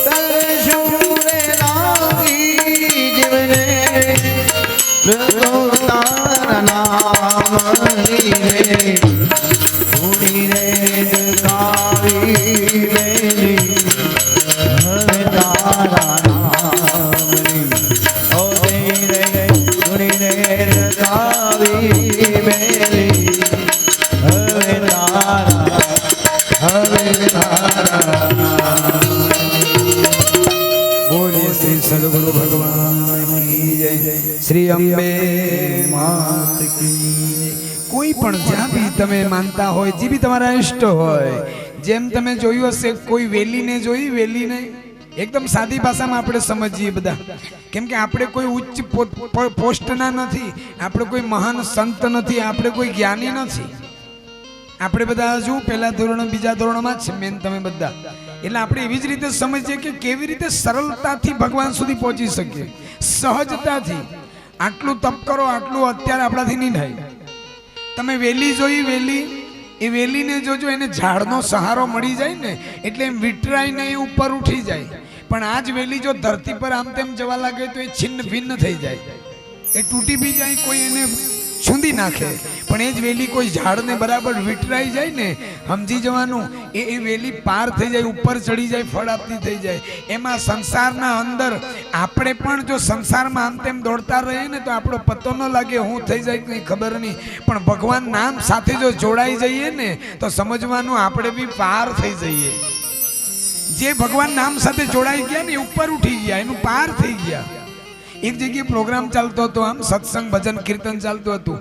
[SPEAKER 4] તરશું રે લાગી જીવને તારા નામની રે ધૂણી રે ગાવી મેલી હવે તારા નામની ઓ રે ધૂણી રે ગાવી મેલી હવે તારા
[SPEAKER 3] બોલીએ શ્રી સદગુરુ ભગવાન કી જય, શ્રી અંબે માત કી જય. કોઈ પણ જ્યાં બી તમે માનતા હોય, જે બી તમારા ઇષ્ટ હોય, જેમ તમે જોયું હશે કોઈ વેલીને જોઈ, વેલીને એકદમ સાદી ભાષામાં આપણે સમજીએ બધા, કેમ કે આપણે કોઈ ઉચ્ચ પોસ્ટના નથી, આપણે કોઈ મહાન સંત નથી, આપણે કોઈ જ્ઞાની નથી, આપણે બધા હજુ પહેલા ધોરણ બીજા ધોરણમાં જ છે મેન તમે બધા. એટલે આપણે એવી જ રીતે સમજીએ કે કેવી રીતે સરળતાથી ભગવાન સુધી પહોંચી શકીએ, સહજતાથી. આટલું તપ કરો, આટલું અત્યારે આપણાથી નહીં થાય. તમે વેલી જોઈ, વેલી, એ વેલીને જોજો, એને ઝાડનો સહારો મળી જાય ને એટલે એમ વિટરાઈને એ ઉપર ઉઠી જાય. પણ આ જ વેલી જો ધરતી પર આમ તેમ જવા લાગે તો એ છિન્ન ભિન્ન થઈ જાય, એ તૂટી બી જાય, કોઈ એને છૂંદી નાખે. પણ એ જ વેલી કોઈ ઝાડને બરાબર વિટરાઈ જાય ને, સમજી જવાનું એ વેલી પાર થઈ જાય, ઉપર ચડી જાય, ફળ આપતી થઈ જાય. એમાં સંસારના અંદર આપણે પણ જો સંસારમાં આમ તેમ દોડતા રહીએ ને તો આપણો પતો ન લાગે, હું થઈ જાય કંઈ ખબર નહીં. પણ ભગવાન નામ સાથે જો જોડાઈ જઈએ ને તો સમજવાનું આપણે બી પાર થઈ જઈએ. જે ભગવાન નામ સાથે જોડાઈ ગયા ને એ ઉપર ઉઠી ગયા, એનું પાર થઈ ગયા. એક જગ્યાએ પ્રોગ્રામ ચાલતો હતો, આમ સત્સંગ ભજન કીર્તન ચાલતું હતું,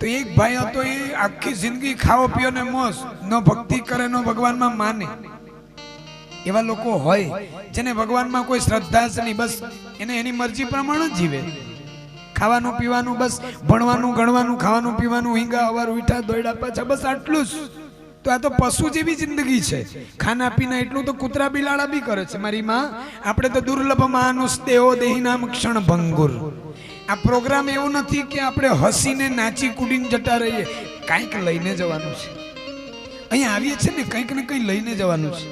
[SPEAKER 3] તો એક ભાઈ હતો, એ આખી જિંદગી ખાઓ પીઓ ને મોજ, ન ભક્તિ કરે ન ભગવાનમાં માને. એવા લોકો હોય જેને ભગવાનમાં કોઈ શ્રદ્ધા જ નહીં, બસ એને એની મરજી પ્રમાણે જ જીવે, ખાવાનું પીવાનું, બસ ભણવાનું ગણવાનું, ખાવાનું પીવાનું, હિંગા અવાર ઉઠા દોડ્યા પાછા, બસ આટલું જ. તો આ તો પશુ જેવી જિંદગી છે. ખાના પીના એટલું તો કૂતરા બિલાડા બી કરે છે. મારી માં, આપણે તો દુર્લભ માનુષ દેહો દેહી નામ ક્ષણ ભંગુર. આ પ્રોગ્રામ એવો નથી કે આપણે હસીને નાચી કૂદીને જતા રહીએ, કંઈક લઈને જવાનું છે. અહીંયા આવીએ છીએ ને કંઈક ને કંઈ લઈને જવાનું છે,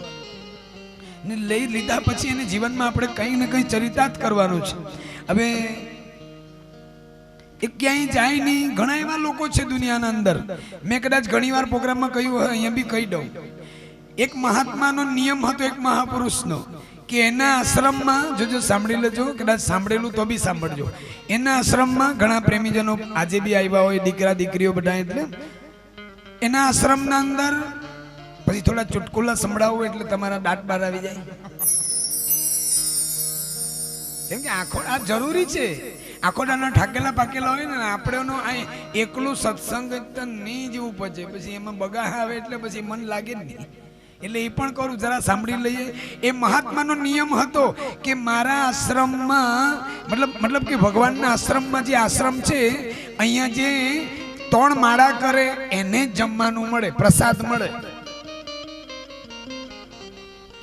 [SPEAKER 3] ને લઈ લીધા પછી એને જીવનમાં આપણે કંઈ ને કંઈ ચરિતાર્થ કરવાનું છે. હવે એ ક્યાંય જાય નહીં. ઘણા એવા લોકો છે દુનિયાના અંદર, મેં કદાચ ઘણી વાર પ્રોગ્રામમાં કહ્યું હોય, અહીંયા બી કહી દઉં. એક મહાત્માનો નિયમ હતો, એક મહાપુરુષનો, કે એના આશ્રમમાં, જોજો સાંભળી લેજો, કદાચ સાંભળેલું તો બી સાંભળજો. એના આશ્રમમાં ઘણા પ્રેમીજનો આજે બી આવ્યા હોય, દીકરા દીકરીઓ બધા, એટલે એના આશ્રમના અંદર પછી થોડા ચુટકુલા સંભળાવું એટલે તમારા દાંત બહાર આવી જાય, કેમ કે આખો આ જરૂરી છે. આખો દાના ઠાકેલા પાકેલા હોય ને, આપણેનો આ એકલું સત્સંગ નહીં જેવું પચે, પછી એમાં બગા આવે એટલે પછી મન લાગે જ નહીં. એટલે એ પણ કરું, જરા સાંભળી લઈએ. એ મહાત્માનો નિયમ હતો કે મારા આશ્રમમાં, મતલબ કે ભગવાનના આશ્રમમાં, જે આશ્રમ છે અહીંયા જે 3 માળા કરે એને જ જમવાનું મળે, પ્રસાદ મળે.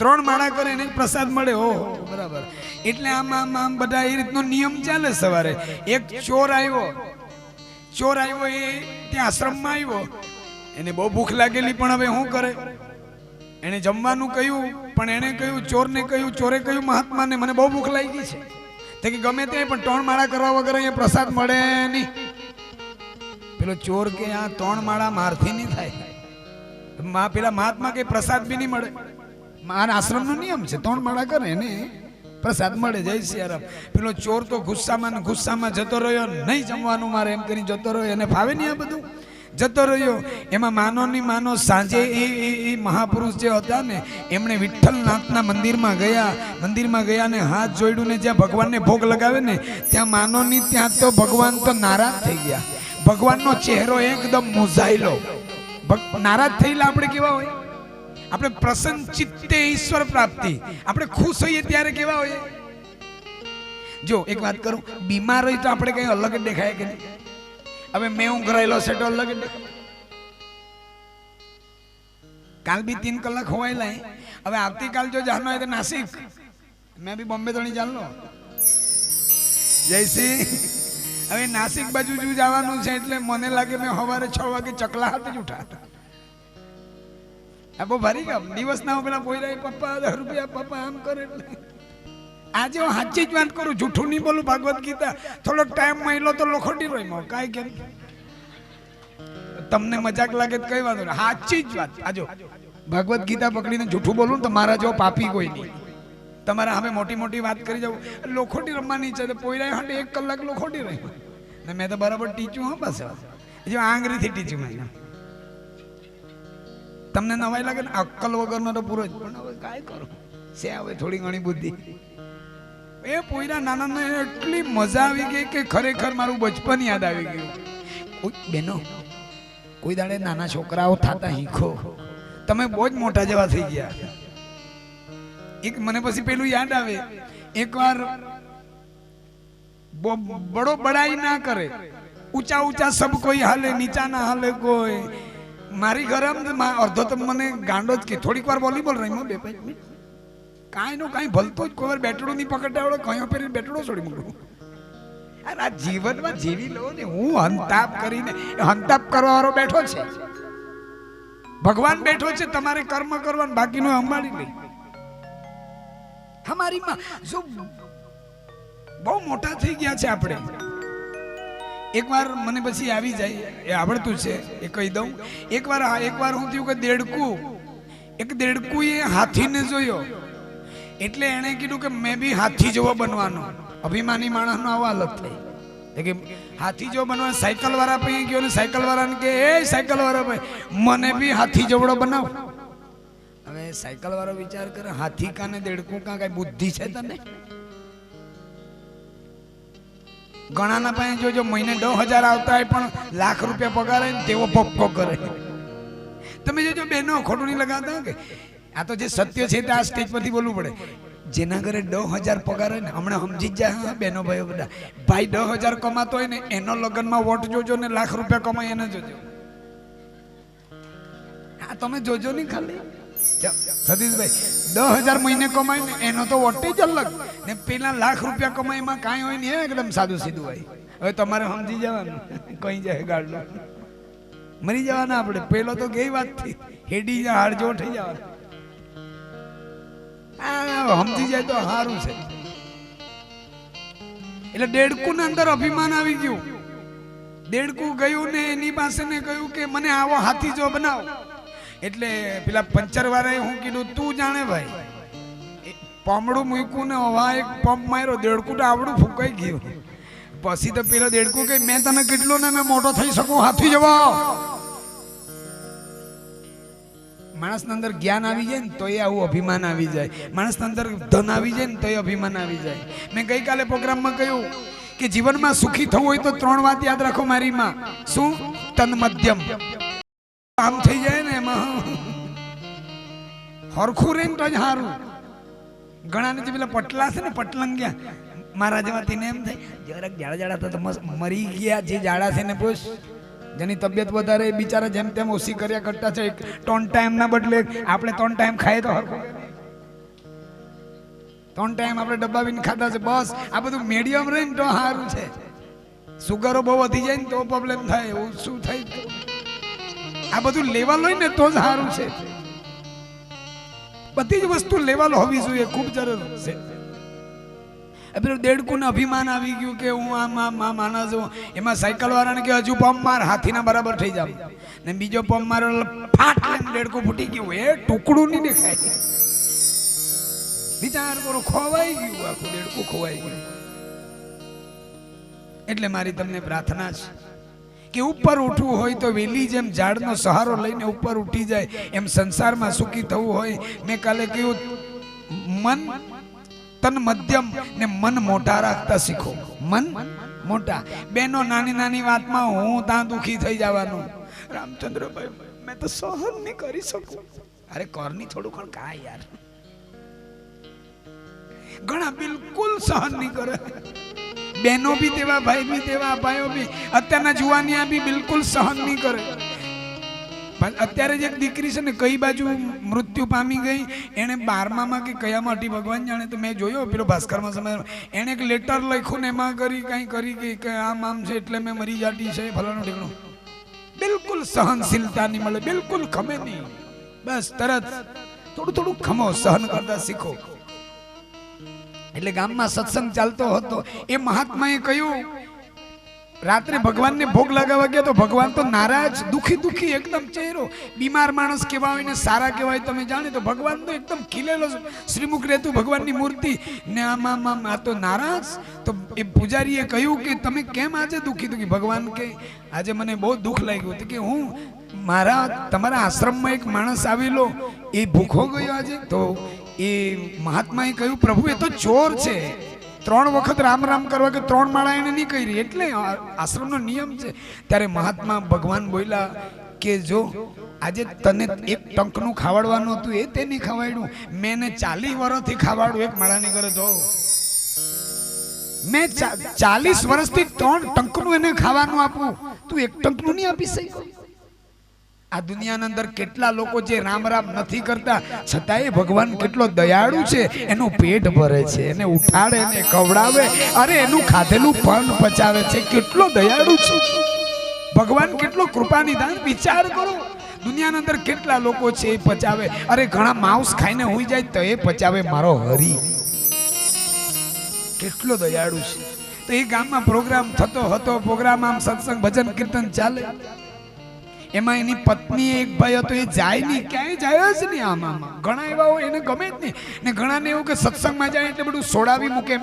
[SPEAKER 3] 3 માળા કરે એને જ પ્રસાદ મળે. ઓહો, બરાબર. એટલે આમ બધા એ રીતનો નિયમ ચાલે. સવારે એક ચોર આવ્યો, એ ત્યાં આશ્રમમાં આવ્યો, એને બહુ ભૂખ લાગેલી, પણ હવે શું કરે, એને જમવાનું કહ્યું, પણ એને કહ્યું, ચોરે કહ્યું મહાત્માને, મને બહુ ભૂખ લાગી છે. તો કે ગમે ત્યાં પણ 3 માળા કરવા વગર અહીંયા પ્રસાદ મળે નહીં. પેલો ચોર કે આ 3 માળા મારથી નહીં થાય. પેલા મહાત્મા કે પ્રસાદ બી નહીં મળે, મારા આશ્રમનો નિયમ છે, 3 માળા કરે એને પ્રસાદ મળે. જય સિયારામ. પેલો ચોર તો ગુસ્સામાં જતો રહ્યો, નહીં જમવાનું મારે એમ કરીને જતો રહ્યો. એને ફાવે નહીં આ બધું. જતો રહ્યો. એમાં માનો સાંજે એ મહાપુરુષ જે હતા ને એમણે વિઠ્ઠલનાથના મંદિરમાં ગયા ને હાથ જોડ્યું ને જ્યાં ભગવાનને ભોગ લગાવે ને ત્યાં માનોની ત્યાં તો ભગવાન તો નારાજ થઈ ગયા. ભગવાનનો ચહેરો એકદમ મુંઝાયેલો. નારાજ થયેલા આપણે કેવા હોય? આપણે પ્રસન્ન ચિત્તે ઈશ્વર પ્રાપ્તિ, આપણે ખુશ હોઈએ ત્યારે કેવા હોઈએ? જો એક વાત કરું, બીમાર હોય તો આપણે કઈ અલગ જ દેખાય કે નહીં? હવે મેં ઊંઘરાયેલો છે તો અલગ જ દેખાય. કાલ બી 3 કલાક હોવાયેલા. હવે આવતીકાલ જો જાનો હોય તો નાસિક, મેં બી બોમ્બે તણી ચાલનો જયસિંહ. હવે નાસિક બાજુ જો જવાનું છે એટલે મને લાગે મેં સવારે 6 વાગે ચકલા હાથે જ ઉઠા. આ બહુ ભારી કામ. દિવસ ના પેલા પોયરા પપ્પા 10 રૂપિયા પપ્પા આમ કરે. એટલે આજે હું સાચી જ વાત કરું, જૂઠું નહીં બોલું. ભાગવત ગીતા થોડોક ટાઈમ મળ્યો તો લોખંડી રહ્યો કાંઈ કેમ. તમને મજાક લાગે તો કઈ વાંધો નહીં, સાચી જ વાત. આજો ભાગવત ગીતા પકડીને જૂઠું બોલું તો મારા જો પાપી કોઈ નહીં. તમારા હવે મોટી વાત કરી જાવ. લોખંડી રમવાની છે તો પોયરા હાટે 1 કલાક લોખંડી રહી ને મેં તો બરાબર ટીચ્યું. હા બસ જો આંગળીથી ટીચ્યું મેં. તમને નવાઈ લાગે ને, અક્કલ વગરનો તો પૂરો જ. પણ હવે કાંઈ કરો છે, હવે થોડી ઘણી બુદ્ધિ. એ પોયરા નાના એટલી મજા આવી ગઈ કે ખરેખર મારું બચપન યાદ આવી ગયું. બેનો કોઈ દાડે નાના છોકરાઓ થતા શીખો. તમે બહુ જ મોટા જેવા થઈ ગયા. એક મને પછી પેલું યાદ આવે, એકવાર બડો બડાઈ ના કરે, ઊંચા સબ કોઈ હાલે, નીચા ના હાલે કોઈ. મારી ઘરે અડધો તો મને ગાંડો જ કે થોડીક વાર વોલીબોલ રમ્યો 2-5 મિનિટ. કાંઈ નો કાંઈ ભલતો જ. કોઈ વાર બેટડું નહીં પકડતા આવડે, કયો પહેરી બેટડો છોડી મૂકું. અરે આ જીવનમાં જીવી લો ને. હું હંતાપ કરીને, હંતાપ કરવા વાળો બેઠો છે, ભગવાન બેઠો છે. તમારે કર્મ કરવાનું, બાકીનું સંભાળી લે. અમારીમાં જો બહુ મોટા થઈ ગયા છે આપણે. એકવાર મને પછી આવી જાય, એ આવડતું છે એ કહી દઉં. એકવાર હું થયું કે દેડકુએ હાથીને જોયો એટલે એણે કીધું કે મેં બી હાથી જેવો બનવાનો. અભિમાની માણસનો આવો હાલત થઈ કે હાથી જેવો બનવાનો. સાયકલ વાળા પાસે ગયો ને સાયકલ વાળાને કે એ સાયકલ વાળા ભાઈ મને બી હાથી જેવડો બનાવ. હવે સાયકલ વાળો વિચાર કરે હાથી કાને દેડકું કા કઈ બુદ્ધિ છે તને? ઘણાના પાસે જોજો મહિને 10,000 આવતા હોય પણ લાખ રૂપિયા પગાર હોય ને તેવો પપ્પો કરે. તમે જોજો બેનો, ખોટું નહીં લગાવતા કે આ તો જે સત્ય છે તે આ સ્ટેજ પરથી બોલવું પડે. જેના ઘરે 10,000 પગાર હોય ને હમણાં સમજી જ જાય બેનો ભાઈઓ બધા. ભાઈ 10,000 કમાતો હોય ને એનો લગ્નમાં વોટ જોજો ને લાખ રૂપિયા કમાય એને જોજો. હા તમે જોજો નહીં ખાલી. સતીશભાઈ 10,000 મહિને કમાય ને એનો તો વોટ જ અલગ ને પેલા લાખ રૂપિયા કમાય એમાં કાંઈ હોય ને એકદમ સાદું સીધું હોય. હવે તમારે સમજી જવાનું, કઈ જાય ગાડલો મરી જવાના આપણે. પેલો તો ગઈ વાત થી હેડી જાય હાડજો થઈ જવાના. સમજી જાય તો સારું છે. એટલે દેડકું ને અંદર અભિમાન આવી ગયું. દેડકું ગયું ને એની પાસે ને કહ્યું કે મને આવો હાથી જો બનાવો. એટલે પેલા પંચર વાળાએ હું કીધું તું જાણે ભાઈ. પમડું મૂક્યું ને હવા એક પંપ માર્યો, દેડકું તો આવડું ફૂંકાઈ ગયું. પછી તો પેલો દેડકું કે મેં તને કેટલું ને મેં મોટો થઈ શકું હાથી જવા. માણસના અંદર જ્ઞાન આવી જાય ને તો એ આવું અભિમાન આવી જાય. માણસના અંદર ધન આવી જાય ને તો એ અભિમાન આવી જાય. મેં ગઈકાલે પ્રોગ્રામમાં કહ્યું કે જીવનમાં સુખી થવું હોય તો 3 વાત યાદ રાખો મારીમાં. શું? તન મધ્યમ. આમ થઈ જાય ને એમાં હરખું રહે ને તો જ સારું. ઘણા ને જે પેલા પટલા છે ને પટલંગ્યા, મારા જેવા તેને એમ થાય જરાક જાડા હતા તો મરી ગયા. જે જાડા છે ને પૂછ, જેની તબિયત વધારે બિચારા જેમ તેમ ઓછી કર્યા કરતા છે. 3 ટાઈમ ના બદલે આપણે 3 ટાઈમ ખાઈએ તો હરખું. 3 ટાઈમ આપણે ડબ્બાવીને ખાતા છે બસ. આ બધું મીડિયમ રહે ને તો સારું છે. સુગરો બહુ વધી જાય ને તો પ્રોબ્લેમ થાય. એવું શું થાય? આ બધું લેવલ હોય ને તો જ સારું છે. બધી જ વસ્તુ લેવલ હોવી જોઈએ, ખૂબ જરૂર છે. પેલું દેડકુને અભિમાન આવી ગયું કે હું આમ માણસ છું. એમાં સાયકલ વાળાને કે હજુ પંપ માર, હાથીના બરાબર થઈ જાવ. ને બીજો પંપ મારો ફાટ લઈને દેડકું ફૂટી ગયું. એ ટુકડું નહીં દેખાય. વિચાર કરો, ખોવાઈ ગયું, આખું દેડકું ખોવાઈ ગયું. એટલે મારી તમને પ્રાર્થના છે કે ઉપર ઉઠવું હોય તો વેલી જેમ ઝાડનો સહારો લઈને ઉપર ઉઠી જાય, એમ સંસારમાં સુખી થવું હોય. મેં કાલે કહ્યું મન તન મધ્યમ ને મન મોટા રાખતા શીખો. મન મોટા. બેનો નાની નાની વાતમાં હું ત્યાં દુખી થઈ જવાનું. રામચંદ્રભાઈ મેં તો સહન નહીં કરી શકું. અરે કોરની થોડું ઘણ કા યાર. ઘણા બિલકુલ સહન નહીં કરે. બહેનો બી તેવા, ભાઈ બી તેવા, ભાઈઓ બી. અત્યારના જુવાનિયા બી બિલકુલ સહન નહીં કરે. અત્યારે જે એક દીકરી છે ને કઈ બાજુ મૃત્યુ પામી ગઈ, એને 12માં કે કયામાં હતી ભગવાન જાણે. તો મેં જોયો પેલો ભાસ્કરમાં સમય એને એક લેટર લખ્યું ને એમાં કરી કે આમ આમ છે એટલે મેં મરી જાતી છે ફલાણું ઠીકણું. બિલકુલ સહનશીલતા નહીં મળે, બિલકુલ ખમે નહીં. બસ તરત થોડું થોડું ખમો, સહન કરતા શીખો. એટલે ગામમાં સત્સંગ ચાલતો હતો. એ મહાત્માએ કહ્યું રાત્રે ભગવાનને ભોગ લગાવવા ગયા તો ભગવાન તો નારાજ, દુખી દુખી એકદમ ચહેરો. બીમાર માણસ કેવા હોય ને સારા કેવાય તમે જાણે તો ભગવાન તો એકદમ ખીલેલો શ્રીમુખ રહેતું ભગવાનની મૂર્તિ ને આમ આ તો નારાજ. તો એ પૂજારીએ કહ્યું કે તમે કેમ આજે દુખી દુખી? ભગવાન કે આજે મને બહુ દુઃખ લાગ્યું હતું કે હું તમારા આશ્રમમાં એક માણસ આવેલો એ ભૂખો ગયો આજે. તો એ મહાત્માએ કહ્યું પ્રભુ એ તો ચોર છે, 3 વખત રામ રામ કરવા કે 3 માળા એને નહીં કરી, એટલે આશ્રમનો નિયમ છે. ત્યારે મહાત્મા ભગવાન બોલ્યા કે જો આજે તને એક ટંકનું ખાવાડવાનું હતું એ તે નહીં ખાવાડ્યું, મેં એને 40 વર્ષથી ખાવાડું એક માળાની કરે. જો મેં 40 વર્ષથી 3 ટંકનું એને ખાવાનું આપું, તું એક ટંકનું નહીં આપી શક્યો. આ દુનિયાના અંદર કેટલા લોકો જે રામ રામ નથી કરતા છતાંય ભગવાન કેટલો દયાળુ છે. એનું પેટ ભરે છે, એને ઉઠાડે, એને ખવડાવે, અરે એનું ખાધેલું પણ પચાવે છે. કેટલો દયાળુ છે ભગવાન, કેટલો કૃપાનિધાન. વિચાર કરો દુનિયાના અંદર કેટલા લોકો છે એ પચાવે. અરે ઘણા માંસ ખાઈને હોઈ જાય તો એ પચાવે મારો હરી. કેટલો દયાળુ છે. તો એ ગામમાં પ્રોગ્રામ થતો હતો. પ્રોગ્રામ આમ સત્સંગ ભજન કીર્તન ચાલે. એમાં એની પત્ની એક ભાઈ હતો, એ જાય નહીં, ક્યાંય જાય જ નહીં. આમાં ઘણા એવા હોય એને ગમે જ નહીં. ને ઘણાને એવું કે સત્સંગમાં જાય એટલે બધું સોડાવી મૂકે.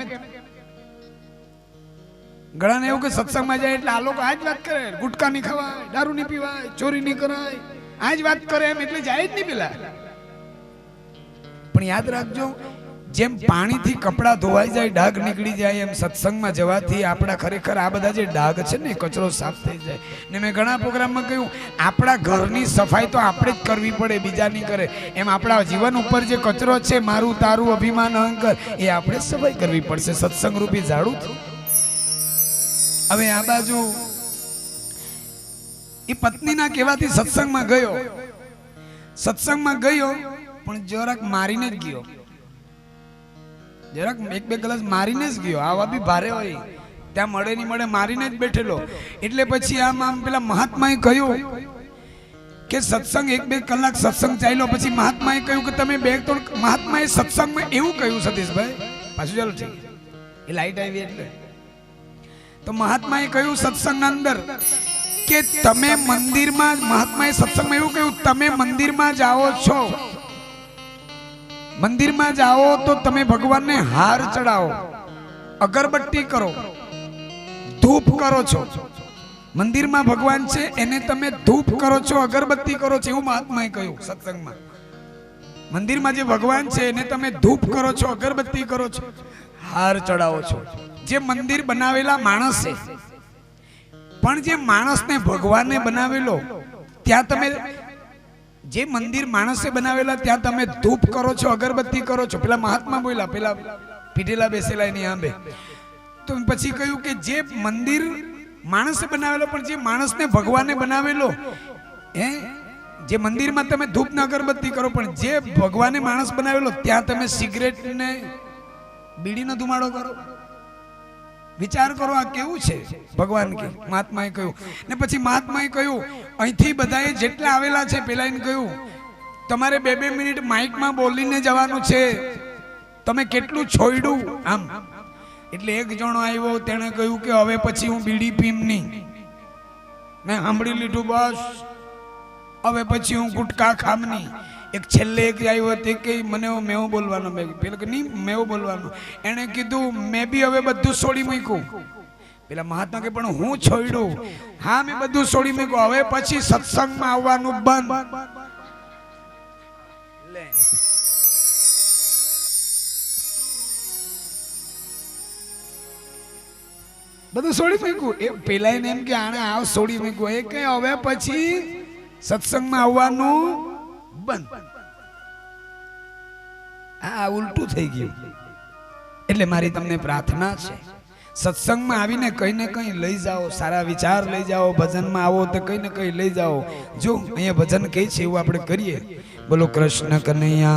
[SPEAKER 3] ઘણાને એવું કે સત્સંગમાં જાય એટલે આ લોકો આ જ વાત કરે, ગુટકા નહીં ખવાય, દારૂ નહીં પીવાય, ચોરી નહીં કરાય, આ જ વાત કરે એમ, એટલે જાય જ નહીં પેલા. પણ યાદ રાખજો, જેમ પાણીથી કપડા ધોવાઈ જાય, ડાઘ નીકળી જાય, એમ સત્સંગમાં જવાથી આપણા ખરેખર આ બધા જે ડાઘ છે ને કચરો સાફ થઈ જાય. ને મેં ઘણા પ્રોગ્રામમાં કહ્યું આપણા ઘરની સફાઈ તો આપણે જ કરવી પડે, બીજા નહીં કરે. એમ આપણા જીવન ઉપર જે કચરો છે, મારું તારું અભિમાન અહંકાર, એ આપણે સફાઈ કરવી પડશે સત્સંગ રૂપી ઝાડુ. હવે આ બાજુ એ પત્નીના કહેવાથી સત્સંગમાં ગયો. સત્સંગમાં ગયો પણ જરાક મારીને જ ગયો, જરાક 1-2 ગ્લાસ મારીને જ ગયો. આવા બી ભારે હોય, ત્યાં મળે નહીં મળે, મારીને જ બેઠેલો. એટલે પછી આમ પેલા મહાત્માએ કહ્યું કે સત્સંગ 1-2 કલાક સત્સંગ ચાલ્યો પછી મહાત્માએ કહ્યું કે તમે 2-3 મહાત્માએ સત્સંગમાં એવું કહ્યું સતીશભાઈ, પાછું ચાલો ઠીક, એ લાઈટ આવી એટલે. તો મહાત્માએ કહ્યું સત્સંગના અંદર કે તમે મંદિરમાં, મહાત્માએ સત્સંગમાં એવું કહ્યું તમે મંદિરમાં જાઓ છો, મંદિરમાં જાઓ તો તમે ભગવાનને હાર ચડાવો, અગરબત્તી કરો, ધૂપ કરો છો. મંદિરમાં ભગવાન છે એને તમે ધૂપ કરો છો, અગરબત્તી કરો છો, એવું મહાત્માએ કહ્યું સત્સંગમાં. મંદિરમાં જે ભગવાન છે એને તમે ધૂપ કરો છો, અગરબત્તી કરો છો, હાર ચડાવો છો. જે મંદિર બનાવેલા માણસ છે, પણ જે માણસને ભગવાને બનાવેલો ત્યાં તમે, જે મંદિર માણસે બનાવેલા ત્યાં તમે ધૂપ કરો છો, અગરબત્તી કરો છો. પેલા મહાત્મા બોલ્યા, પેલા પીઢેલા બેસેલા એની આંબે. તો પછી કહ્યું કે જે મંદિર માણસે બનાવેલો, પણ જે માણસને ભગવાને બનાવેલો, જે મંદિરમાં તમે ધૂપ ને અગરબત્તી કરો, પણ જે ભગવાને માણસ બનાવેલો ત્યાં તમે સિગરેટ ને બીડીનો ધુમાડો કરો. વિચાર કરો આ કેવું છે ભગવાન કે. મહાત્માએ કહ્યું. ને પછી મહાત્માએ કહ્યું અહીંથી બધાએ જેટલા આવેલા છે પેલા એને કહ્યું તમારે 2-2 મિનિટ માઇકમાં બોલીને જવાનું છે, તમે કેટલું છોડ્યું આમ. એટલે એક જણો આવ્યો, તેણે કહ્યું કે હવે પછી હું બીડી પીમ નહીં, મેં સાંભળી લીધું બસ, હવે પછી હું ગુટકા ખામ નહીં. એક છેલ્લે એક આવ્યો તે કે મને મેવો બોલવાનો, મેં પેલો કે નહીં મેવો બોલવાનો. એણે કીધું મેં બી હવે બધું છોડી મૂક્યું, પેલા મહાત્મા કે પણ હું છોડ્યું. હા મેં બધું છોડી મૂક્યું, હવે પછી સત્સંગમાં આવવાનું બંધ. લે બધું છોડી મૂક્યું. એ પેલા એને એમ કે આને આવ છોડી મૂક્યું, એ કે હવે પછી સત્સંગમાં આવવાનું બંધ. આ ઉલટું થઈ ગયું. એટલે મારી તમને પ્રાર્થના છે, સત્સંગમાં આવીને કઈ ને કઈ લઈ જાઓ, સારા વિચાર લઈ જાઓ. ભજનમાં આવો તો કઈ ને કઈ લઈ જાઓ. જો અહીંયા ભજન કઈ છે એવું આપણે કરીએ. બોલો કૃષ્ણ કનૈયા.